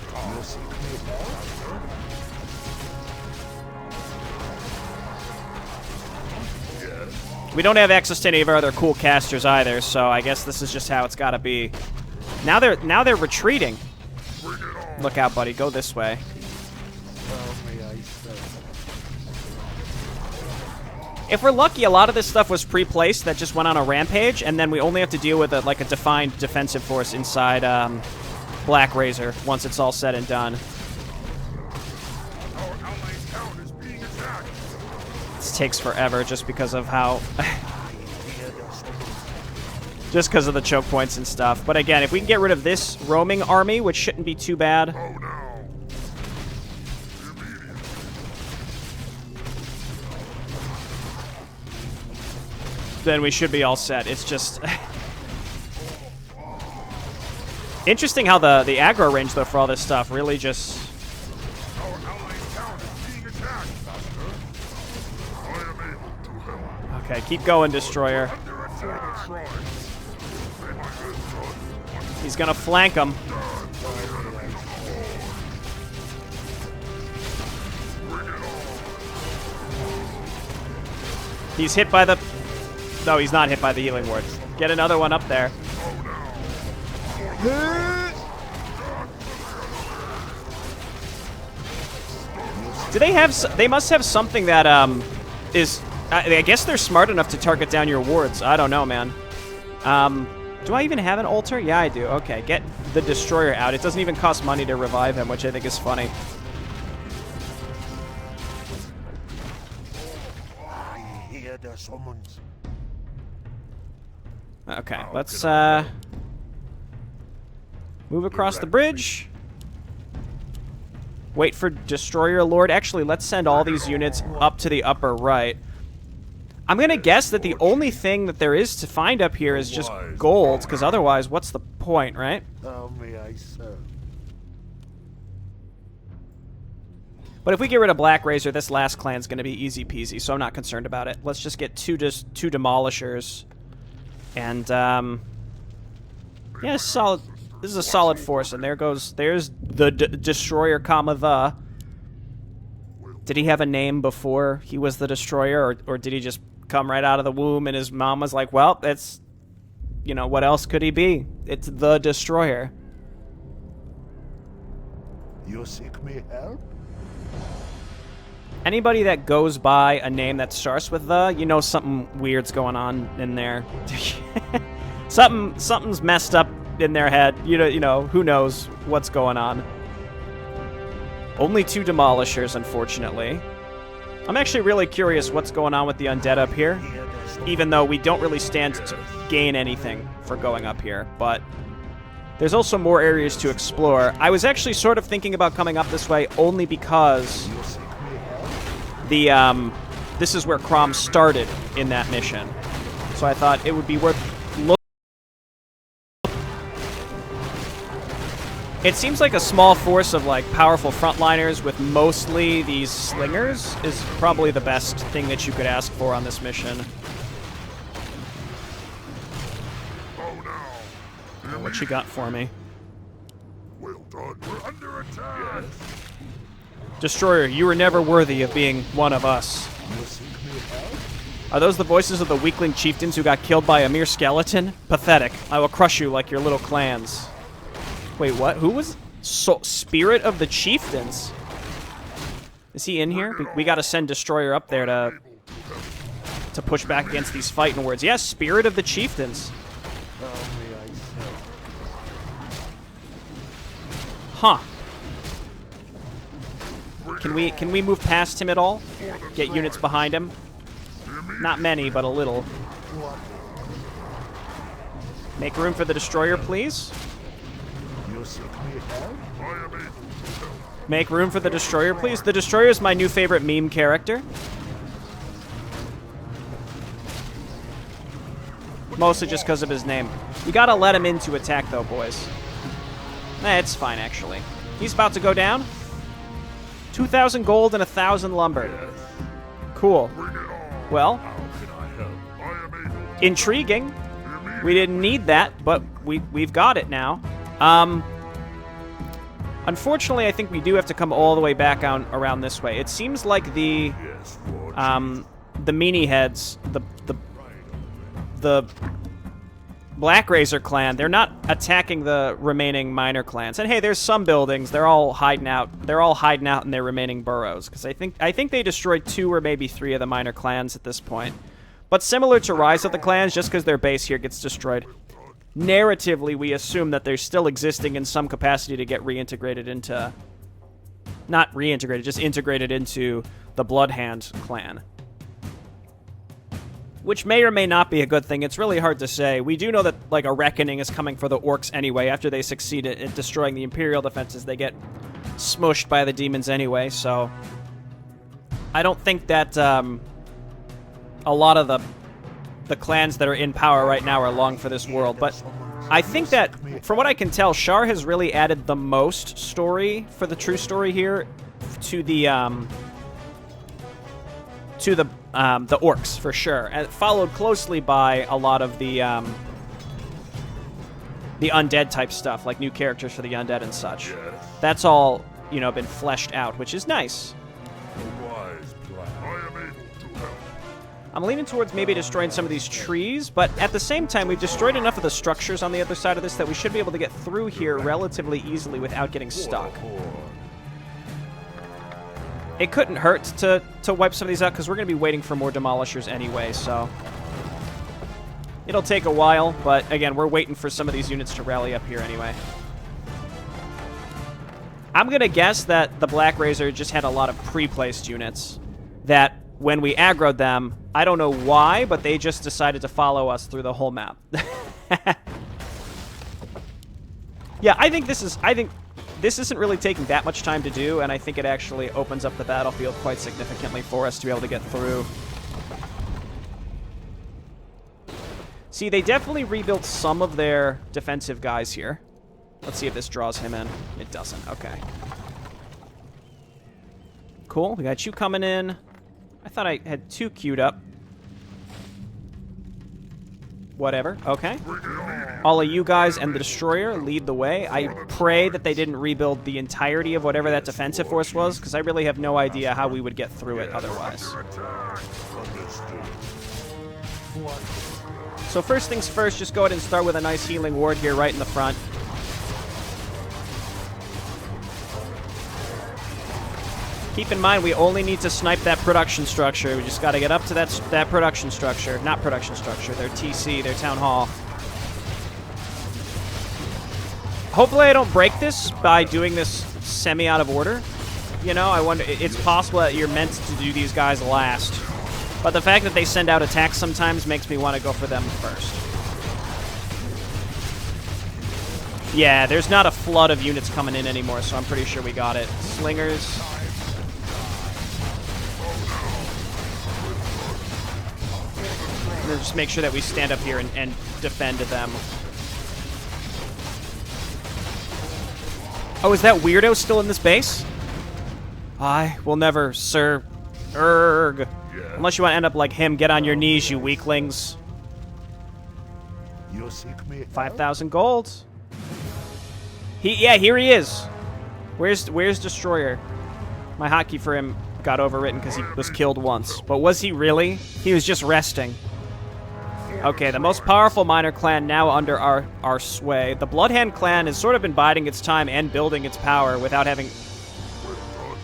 We don't have access to any of our other cool casters either, so I guess this is just how it's got to be. Now they're retreating. Look out, buddy. Go this way. If we're lucky, a lot of this stuff was pre-placed that just went on a rampage, and then we only have to deal with like a defined defensive force inside Black Razor once it's all said and done. This takes forever just because of how... just because of the choke points and stuff. But again, if we can get rid of this roaming army, which shouldn't be too bad... then we should be all set. It's just... interesting how the aggro range, though, for all this stuff really just... okay, keep going, Destroyer. He's gonna flank him. He's hit by the... no, he's not hit by the healing ward. Get another one up there. Do they have... they must have something that, is... I guess they're smart enough to target down your wards. I don't know, man. Do I even have an altar? Yeah, I do. Okay, get the Destroyer out. It doesn't even cost money to revive him, which I think is funny. I hear the summons. Okay, let's move across the bridge. Wait for Destroyer Lord. Actually, let's send all these units up to the upper right. I'm gonna guess that the only thing that there is to find up here is just gold, because otherwise, what's the point, right? But if we get rid of Black Razor, this last clan's gonna be easy peasy, so I'm not concerned about it. Let's just get two Demolishers. And, yeah, solid. This is a solid force, and there's the Destroyer, the. Did he have a name before he was the Destroyer, or did he just come right out of the womb and his mom was like, well, it's, you know, what else could he be? It's the Destroyer. You seek me help? Anybody that goes by a name that starts with the, you know something weird's going on in there. Something's messed up in their head. You know, who knows what's going on. Only 2 Demolishers, unfortunately. I'm actually really curious what's going on with the Undead up here, even though we don't really stand to gain anything for going up here, but there's also more areas to explore. I was actually sort of thinking about coming up this way only because this is where Crom started in that mission. So I thought it would be worth looking. It seems like a small force of like powerful frontliners with mostly these slingers is probably the best thing that you could ask for on this mission. What you got for me? Well done. We're under attack. Destroyer, you were never worthy of being one of us. Are those the voices of the weakling chieftains who got killed by a mere skeleton? Pathetic. I will crush you like your little clans. Wait, what? Who was... Spirit of the Chieftains? Is he in here? We gotta send Destroyer up there to push back against these fighting words. Yes, Spirit of the Chieftains. Huh. Can we move past him at all? Get units behind him? Not many, but a little. Make room for the Destroyer, please. Make room for the Destroyer, please. The Destroyer is my new favorite meme character. Mostly just because of his name. You gotta let him in to attack, though, boys. It's fine, actually. He's about to go down. 2,000 gold and 1,000 lumber. Cool. Well, intriguing. We didn't need that, but we've got it now. Unfortunately, I think we do have to come all the way back around this way. It seems like the meanie heads, the Black Razor clan, they're not attacking the remaining minor clans. And hey, there's some buildings. They're all hiding out. They're all hiding out in their remaining burrows because I think they destroyed 2 or maybe 3 of the minor clans at this point. But similar to Rise of the Clans, just because their base here gets destroyed, narratively we assume that they're still existing in some capacity to get reintegrated into, not reintegrated, just integrated into the Bloodhand clan. Which may or may not be a good thing. It's really hard to say. We do know that, like, a reckoning is coming for the Orcs anyway. After they succeed at destroying the Imperial defenses, they get smushed by the demons anyway, so I don't think that a lot of the clans that are in power right now are long for this world. But I think that, from what I can tell, Shar has really added the most story for the true story here to the Orcs, for sure, and followed closely by a lot of the Undead type stuff, like new characters for the Undead and such. That's all, you know, been fleshed out, which is nice. I'm leaning towards maybe destroying some of these trees, but at the same time, we've destroyed enough of the structures on the other side of this that we should be able to get through here relatively easily without getting stuck. It couldn't hurt to wipe some of these out, because we're going to be waiting for more demolishers anyway, so it'll take a while, but again, we're waiting for some of these units to rally up here anyway. I'm going to guess that the Black Razor just had a lot of pre-placed units that, when we aggroed them, I don't know why, but they just decided to follow us through the whole map. Yeah, I think this isn't really taking that much time to do, and I think it actually opens up the battlefield quite significantly for us to be able to get through. See, they definitely rebuilt some of their defensive guys here. Let's see if this draws him in. It doesn't. Okay. Cool. We got you coming in. I thought I had 2 queued up. Whatever. Okay. All of you guys and the Destroyer lead the way. I pray that they didn't rebuild the entirety of whatever that defensive force was, because I really have no idea how we would get through it otherwise. So first things first, just go ahead and start with a nice healing ward here right in the front. Keep in mind, we only need to snipe that production structure. We just got to get up to that production structure. Not production structure, their TC, their town hall. Hopefully I don't break this by doing this semi-out of order. You know, I wonder, it's possible that you're meant to do these guys last. But the fact that they send out attacks sometimes makes me want to go for them first. Yeah, there's not a flood of units coming in anymore, so I'm pretty sure we got it. Slingers. Just make sure that we stand up here and defend them. Oh, is that weirdo still in this base? I will never, sir. Erg. Yeah. Unless you want to end up like him, get on your knees, you weaklings. 5,000 gold. Yeah, here he is. Where's Destroyer? My hotkey for him got overwritten because he was killed once. But was he really? He was just resting. Okay, the most powerful minor clan now under our sway. The Bloodhand clan has sort of been biding its time and building its power without having...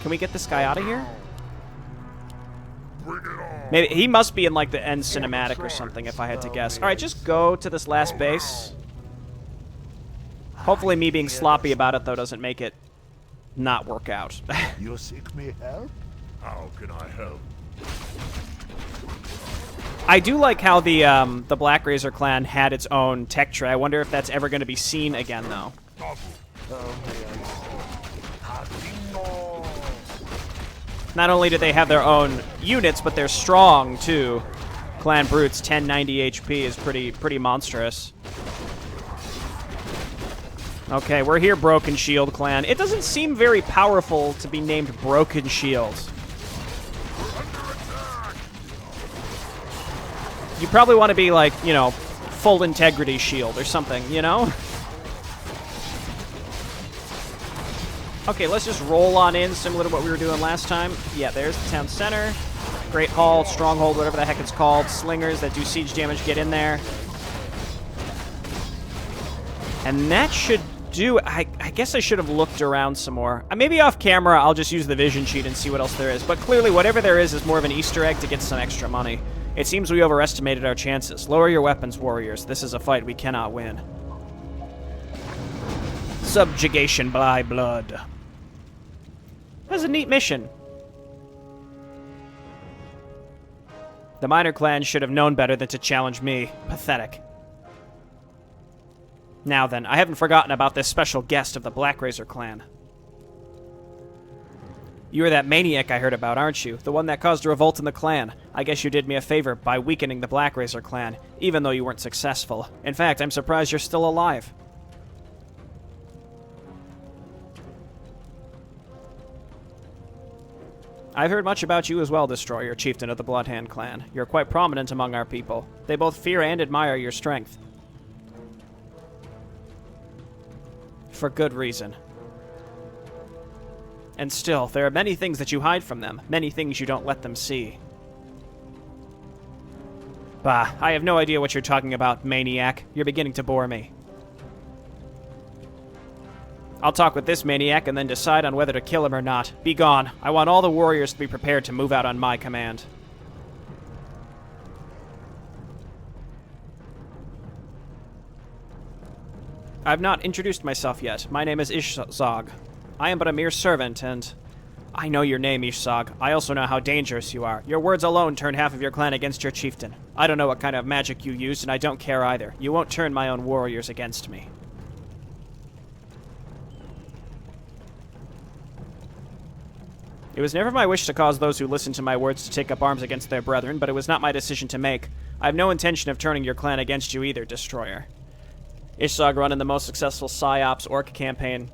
Can we get this guy out of here? Maybe he must be in like the end cinematic or something, if I had to guess. All right, just go to this last base. Hopefully me being sloppy about it, though, doesn't make it not work out. You seek me help? How can I help? I do like how the Black Razor clan had its own tech tray. I wonder if that's ever going to be seen again, though. Not only do they have their own units, but they're strong, too. Clan Brute's 1090 HP is pretty monstrous. Okay, we're here, Broken Shield Clan. It doesn't seem very powerful to be named Broken Shield. You probably want to be like, you know, Full Integrity Shield or something, you know? Okay, let's just roll on in, similar to what we were doing last time. Yeah, there's the town center. Great Hall, Stronghold, whatever the heck it's called. Slingers that do siege damage, get in there. And that should do... I guess I should have looked around some more. Maybe off camera, I'll just use the vision sheet and see what else there is. But clearly, whatever there is more of an Easter egg to get some extra money. It seems we overestimated our chances. Lower your weapons, warriors. This is a fight we cannot win. Subjugation by blood. That's a neat mission. The minor clan should have known better than to challenge me. Pathetic. Now then, I haven't forgotten about this special guest of the Blackrazor clan. You're that maniac I heard about, aren't you? The one that caused a revolt in the clan. I guess you did me a favor by weakening the Blackrazor clan, even though you weren't successful. In fact, I'm surprised you're still alive. I've heard much about you as well, Destroyer, chieftain of the Bloodhand clan. You're quite prominent among our people. They both fear and admire your strength. For good reason. And still, there are many things that you hide from them, many things you don't let them see. Bah, I have no idea what you're talking about, maniac. You're beginning to bore me. I'll talk with this maniac and then decide on whether to kill him or not. Be gone. I want all the warriors to be prepared to move out on my command. I've not introduced myself yet. My name is Ishzog. I am but a mere servant, and... I know your name, Ishzog. I also know how dangerous you are. Your words alone turn half of your clan against your chieftain. I don't know what kind of magic you used, and I don't care either. You won't turn my own warriors against me. It was never my wish to cause those who listen to my words to take up arms against their brethren, but it was not my decision to make. I have no intention of turning your clan against you either, Destroyer. Ishzog running the most successful PsyOps Orc campaign.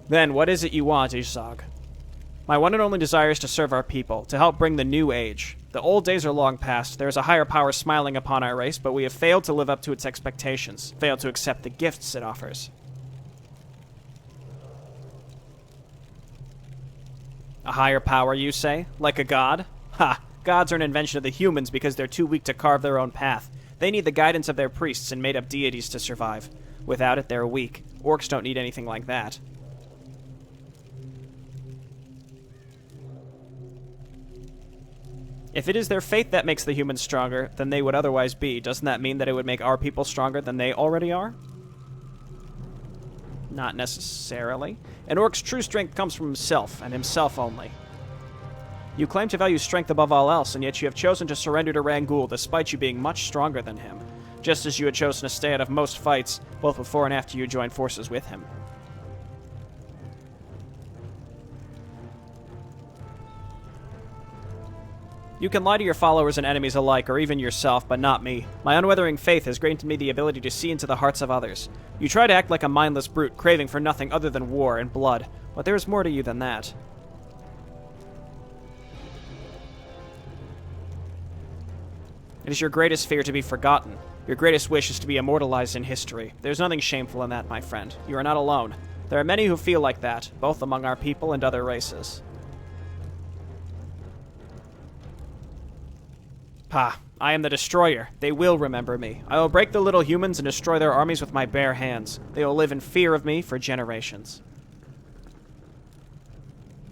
Then, what is it you want, Ishzog? My one and only desire is to serve our people, to help bring the new age. The old days are long past. There is a higher power smiling upon our race, but we have failed to live up to its expectations, failed to accept the gifts it offers. A higher power, you say? Like a god? Ha! Gods are an invention of the humans because they're too weak to carve their own path. They need the guidance of their priests and made-up deities to survive. Without it, they're weak. Orcs don't need anything like that. If it is their faith that makes the humans stronger than they would otherwise be, doesn't that mean that it would make our people stronger than they already are? Not necessarily. An orc's true strength comes from himself, and himself only. You claim to value strength above all else, and yet you have chosen to surrender to Rangul despite you being much stronger than him, just as you had chosen to stay out of most fights, both before and after you joined forces with him. You can lie to your followers and enemies alike, or even yourself, but not me. My unwavering faith has granted me the ability to see into the hearts of others. You try to act like a mindless brute, craving for nothing other than war and blood, but there is more to you than that. It is your greatest fear to be forgotten. Your greatest wish is to be immortalized in history. There's nothing shameful in that, my friend. You are not alone. There are many who feel like that, both among our people and other races. Pah, I am the Destroyer. They will remember me. I will break the little humans and destroy their armies with my bare hands. They will live in fear of me for generations.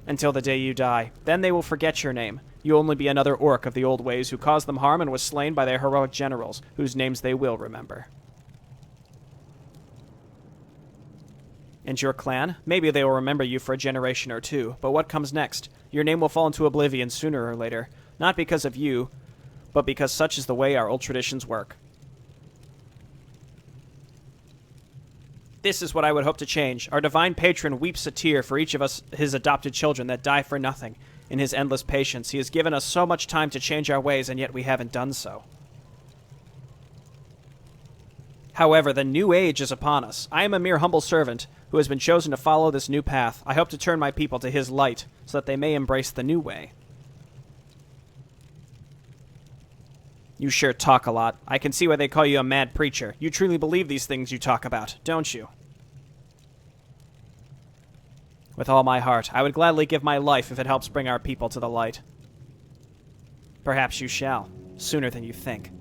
Until the day you die. Then they will forget your name. You will only be another orc of the old ways who caused them harm and was slain by their heroic generals, whose names they will remember. And your clan? Maybe they will remember you for a generation or two, but what comes next? Your name will fall into oblivion sooner or later. Not because of you, but because such is the way our old traditions work. This is what I would hope to change. Our divine patron weeps a tear for each of us, his adopted children, that die for nothing. In his endless patience, he has given us so much time to change our ways, and yet we haven't done so. However, the new age is upon us. I am a mere humble servant who has been chosen to follow this new path. I hope to turn my people to his light so that they may embrace the new way. You sure talk a lot. I can see why they call you a mad preacher. You truly believe these things you talk about, don't you? With all my heart, I would gladly give my life if it helps bring our people to the light. Perhaps you shall, sooner than you think.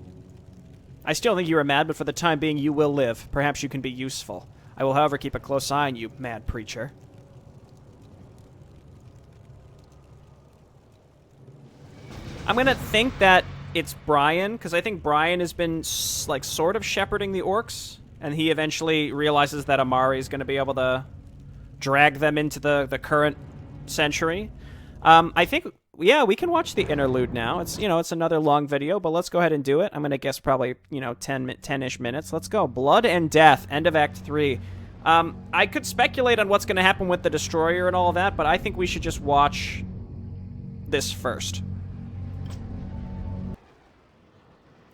I still think you are mad, but for the time being you will live. Perhaps you can be useful. I will, however, keep a close eye on you, mad preacher. I'm gonna think that it's Brian, because I think Brian has been, like, sort of shepherding the orcs, and he eventually realizes that Amari is going to be able to drag them into the current century. I think, yeah, we can watch the interlude now. It's, you know, it's another long video, but let's go ahead and do it. I'm going to guess probably, you know, 10-ish minutes. Let's go. Blood and Death, end of Act 3. I could speculate on what's going to happen with the Destroyer and all of that, but I think we should just watch this first.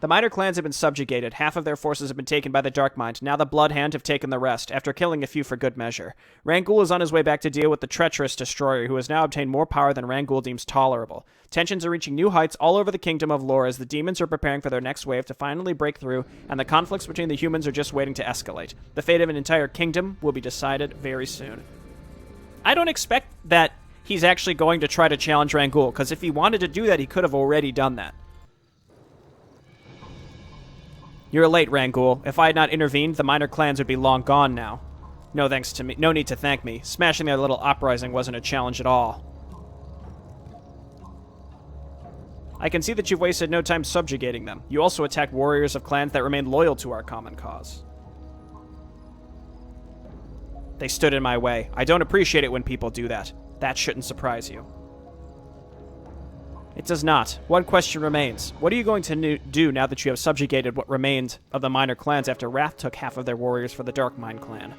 The minor clans have been subjugated. Half of their forces have been taken by the Darkmind. Now the Bloodhand have taken the rest, after killing a few for good measure. Rangul is on his way back to deal with the treacherous Destroyer, who has now obtained more power than Rangul deems tolerable. Tensions are reaching new heights all over the Kingdom of Lore as the demons are preparing for their next wave to finally break through, and the conflicts between the humans are just waiting to escalate. The fate of an entire kingdom will be decided very soon. I don't expect that he's actually going to try to challenge Rangul, because if he wanted to do that, he could have already done that. You're late, Rangul. If I had not intervened, the minor clans would be long gone now. No thanks to me. No need to thank me. Smashing their little uprising wasn't a challenge at all. I can see that you've wasted no time subjugating them. You also attacked warriors of clans that remained loyal to our common cause. They stood in my way. I don't appreciate it when people do that. That shouldn't surprise you. It does not. One question remains. What are you going to do now that you have subjugated what remained of the minor clans after Wrath took half of their warriors for the Darkmind clan?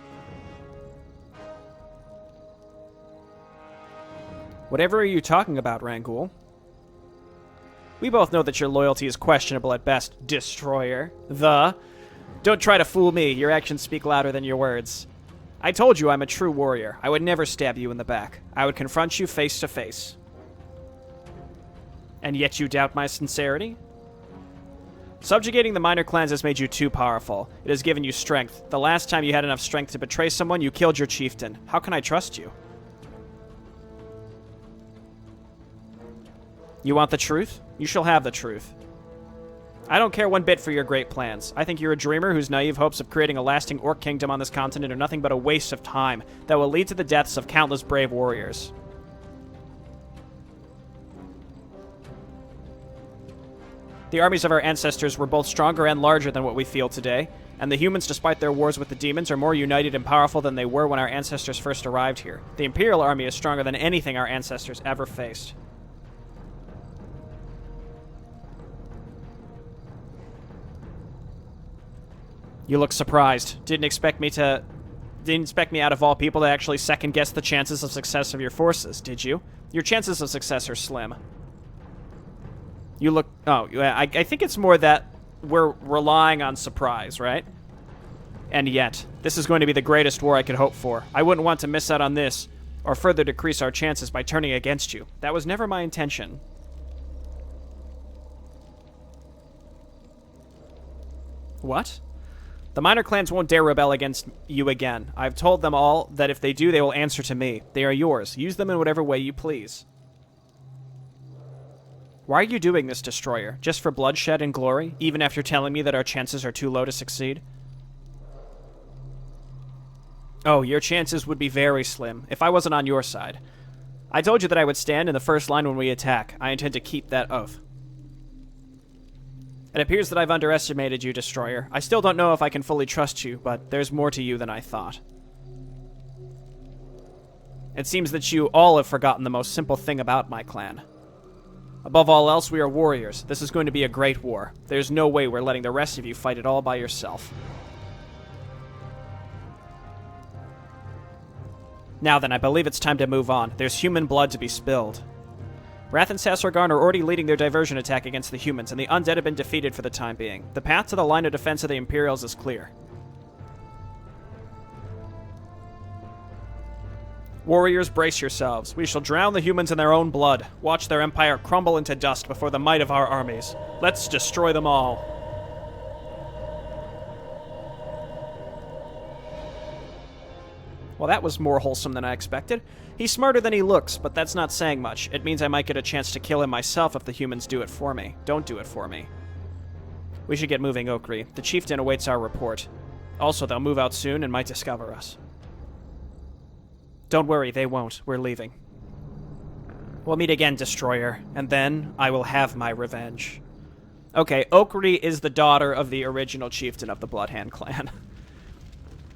Whatever are you talking about, Rangul? We both know that your loyalty is questionable at best, Destroyer. Don't try to fool me. Your actions speak louder than your words. I told you I'm a true warrior. I would never stab you in the back. I would confront you face to face. And yet you doubt my sincerity? Subjugating the minor clans has made you too powerful. It has given you strength. The last time you had enough strength to betray someone, you killed your chieftain. How can I trust you? You want the truth? You shall have the truth. I don't care one bit for your great plans. I think you're a dreamer whose naive hopes of creating a lasting orc kingdom on this continent are nothing but a waste of time that will lead to the deaths of countless brave warriors. The armies of our ancestors were both stronger and larger than what we feel today, and the humans, despite their wars with the demons, are more united and powerful than they were when our ancestors first arrived here. The Imperial army is stronger than anything our ancestors ever faced. You look surprised. Didn't expect me out of all people to actually second-guess the chances of success of your forces, did you? Your chances of success are slim. You look... Oh, I think it's more that we're relying on surprise, right? And yet, this is going to be the greatest war I could hope for. I wouldn't want to miss out on this, or further decrease our chances by turning against you. That was never my intention. What? The minor clans won't dare rebel against you again. I've told them all that if they do, they will answer to me. They are yours. Use them in whatever way you please. Why are you doing this, Destroyer? Just for bloodshed and glory, even after telling me that our chances are too low to succeed? Oh, your chances would be very slim, if I wasn't on your side. I told you that I would stand in the first line when we attack. I intend to keep that oath. It appears that I've underestimated you, Destroyer. I still don't know if I can fully trust you, but there's more to you than I thought. It seems that you all have forgotten the most simple thing about my clan. Above all else, we are warriors. This is going to be a great war. There's no way we're letting the rest of you fight it all by yourself. Now then, I believe it's time to move on. There's human blood to be spilled. Wrath and Sassorgarn are already leading their diversion attack against the humans, and the Undead have been defeated for the time being. The path to the line of defense of the Imperials is clear. Warriors, brace yourselves. We shall drown the humans in their own blood. Watch their empire crumble into dust before the might of our armies. Let's destroy them all. Well, that was more wholesome than I expected. He's smarter than he looks, but that's not saying much. It means I might get a chance to kill him myself if the humans do it for me. Don't do it for me. We should get moving, Okri. The chieftain awaits our report. Also, they'll move out soon and might discover us. Don't worry, they won't. We're leaving. We'll meet again, Destroyer, and then I will have my revenge. Okay, Okri is the daughter of the original chieftain of the Bloodhand clan.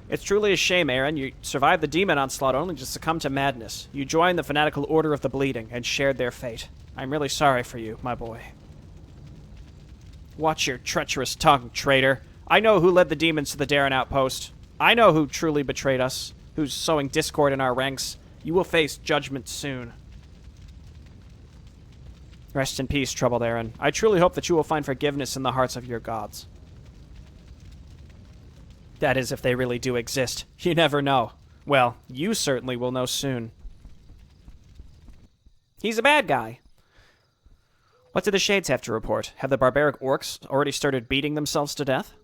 It's truly a shame, Aaron. You survived the demon onslaught only to succumb to madness. You joined the fanatical Order of the Bleeding and shared their fate. I'm really sorry for you, my boy. Watch your treacherous tongue, traitor. I know who led the demons to the Darren outpost. I know who truly betrayed us, who's sowing discord in our ranks. You will face judgment soon. Rest in peace, troubled Aaron. I truly hope that you will find forgiveness in the hearts of your gods. That is, if they really do exist. You never know. Well, you certainly will know soon. He's a bad guy. What do the Shades have to report? Have the barbaric orcs already started beating themselves to death?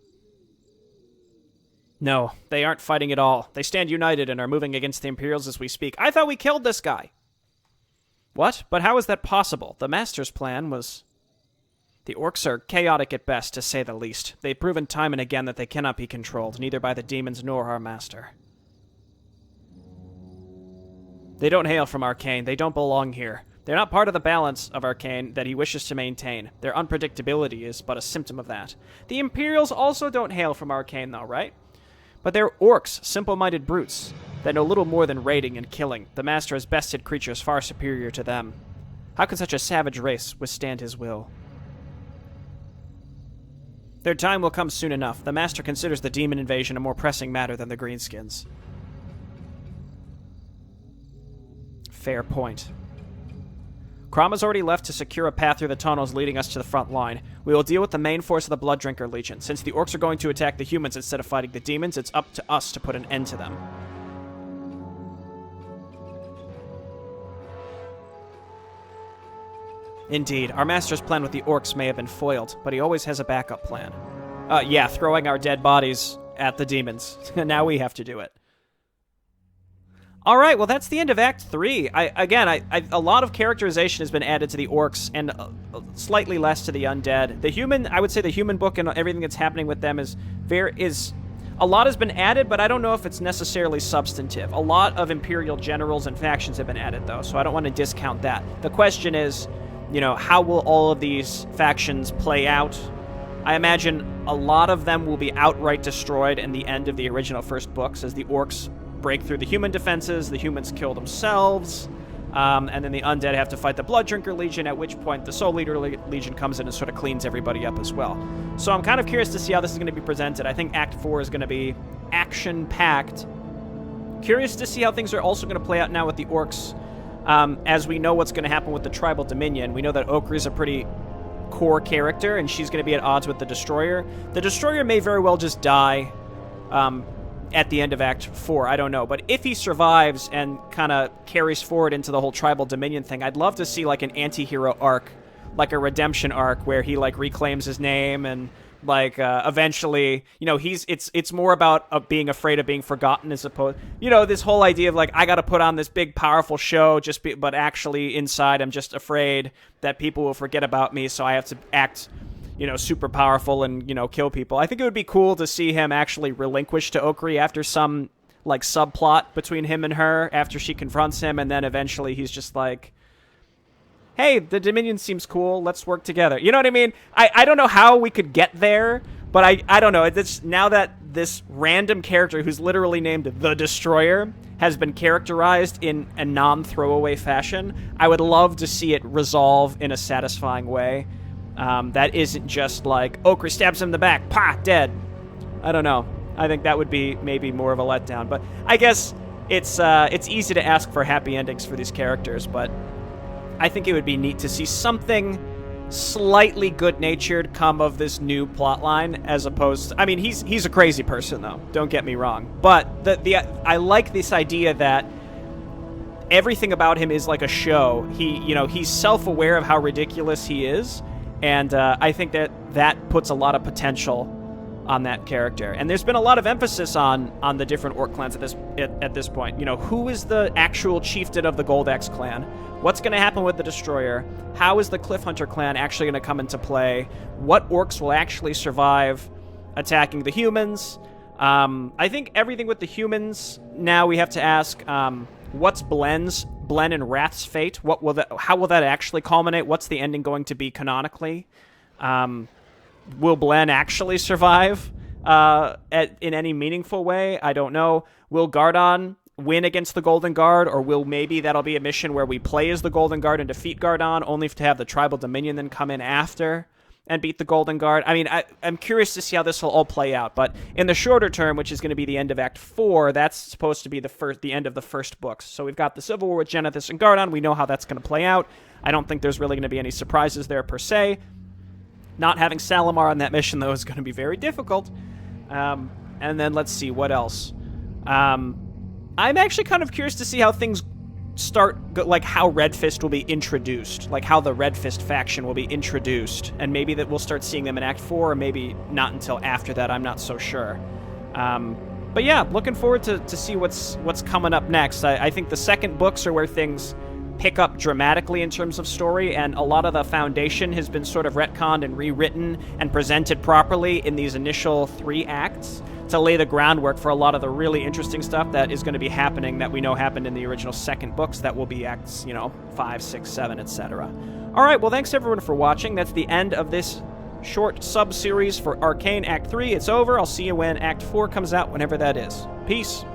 No, they aren't fighting at all. They stand united and are moving against the Imperials as we speak. I thought we killed this guy. What? But how is that possible? The Master's plan was... The Orcs are chaotic at best, to say the least. They've proven time and again that they cannot be controlled, neither by the demons nor our Master. They don't hail from Arkain. They don't belong here. They're not part of the balance of Arkain that he wishes to maintain. Their unpredictability is but a symptom of that. The Imperials also don't hail from Arkain, though, right? But they're Orcs, simple-minded brutes, that know little more than raiding and killing. The Master has bested creatures far superior to them. How can such a savage race withstand his will? Their time will come soon enough. The Master considers the demon invasion a more pressing matter than the Greenskins. Fair point. Krom has already left to secure a path through the tunnels leading us to the front line. We will deal with the main force of the Blood Drinker Legion. Since the Orcs are going to attack the humans instead of fighting the demons, it's up to us to put an end to them. Indeed, our Master's plan with the Orcs may have been foiled, but he always has a backup plan. Yeah, throwing our dead bodies at the demons. Now we have to do it. Alright, well that's the end of Act 3. A lot of characterization has been added to the Orcs, and slightly less to the Undead. The human, I would say the human book and everything that's happening with them is a lot has been added, but I don't know if it's necessarily substantive. A lot of Imperial generals and factions have been added, though, so I don't want to discount that. The question is, you know, how will all of these factions play out? I imagine a lot of them will be outright destroyed in the end of the original first books, as the Orcs break through the human defenses, the humans kill themselves, and then the Undead have to fight the Blood Drinker Legion, at which point the Soul Leader Legion comes in and sort of cleans everybody up as well. So I'm kind of curious to see how this is going to be presented. I think Act 4 is going to be action-packed. Curious to see how things are also going to play out now with the Orcs. As we know what's going to happen with the Tribal Dominion, we know that Okri is a pretty core character, and she's going to be at odds with the Destroyer. The Destroyer may very well just die at the end of Act 4, I don't know. But if he survives and kind of carries forward into the whole Tribal Dominion thing, I'd love to see, like, an anti-hero arc, like a redemption arc, where he, like, reclaims his name and... like, eventually, you know, it's more about being afraid of being forgotten as opposed, you know, this whole idea of, like, I gotta put on this big, powerful show, but actually inside I'm just afraid that people will forget about me, so I have to act, you know, super powerful and, you know, kill people. I think it would be cool to see him actually relinquish to Okri after some, like, subplot between him and her, after she confronts him, and then eventually he's just like, hey, the Dominion seems cool, let's work together. You know what I mean? I don't know how we could get there, but I don't know. It's, now that this random character who's literally named the Destroyer has been characterized in a non-throwaway fashion, I would love to see it resolve in a satisfying way. That isn't just like, Okri stabs him in the back, pah, dead. I don't know. I think that would be maybe more of a letdown. But I guess it's easy to ask for happy endings for these characters, but... I think it would be neat to see something slightly good-natured come of this new plotline, as opposed to... I mean, he's a crazy person, though. Don't get me wrong. But I like this idea that everything about him is like a show. He's self-aware of how ridiculous he is, and I think that puts a lot of potential on that character. And there's been a lot of emphasis on the different orc clans at this point. Who is the actual chieftain of the Gold Axe clan? What's going to happen with the Destroyer? How is the Cliffhunter clan actually going to come into play? What orcs will actually survive attacking the humans? I think everything with the humans, now we have to ask, what's Blen and Wrath's fate? How will that actually culminate? What's the ending going to be canonically? Will Blen actually survive in any meaningful way? I don't know. Will Gardon win against the Golden Guard, or will maybe that'll be a mission where we play as the Golden Guard and defeat Gardon, only to have the Tribal Dominion then come in after and beat the Golden Guard? I mean, I'm curious to see how this will all play out, but in the shorter term, which is going to be the end of Act 4, that's supposed to be the end of the first books. So we've got the Civil War with Genethys and Gardon. We know how that's going to play out. I don't think there's really going to be any surprises there per se. Not having Salamar on that mission, though, is going to be very difficult. And then let's see, what else? I'm actually kind of curious to see how things start, like how Red Fist will be introduced, like how the Red Fist faction will be introduced, and maybe that we'll start seeing them in Act 4, or maybe not until after that. I'm not so sure. But yeah, looking forward to see what's coming up next. I think the second books are where things pick up dramatically in terms of story, and a lot of the foundation has been sort of retconned and rewritten and presented properly in these initial 3 acts to lay the groundwork for a lot of the really interesting stuff that is going to be happening that we know happened in the original second books. That will be acts 5, 6, 7, etc. All right, well, thanks everyone for watching. That's the end of this short sub-series for Arkain Act 3. It's over. I'll see you when Act 4 comes out, whenever that is. Peace.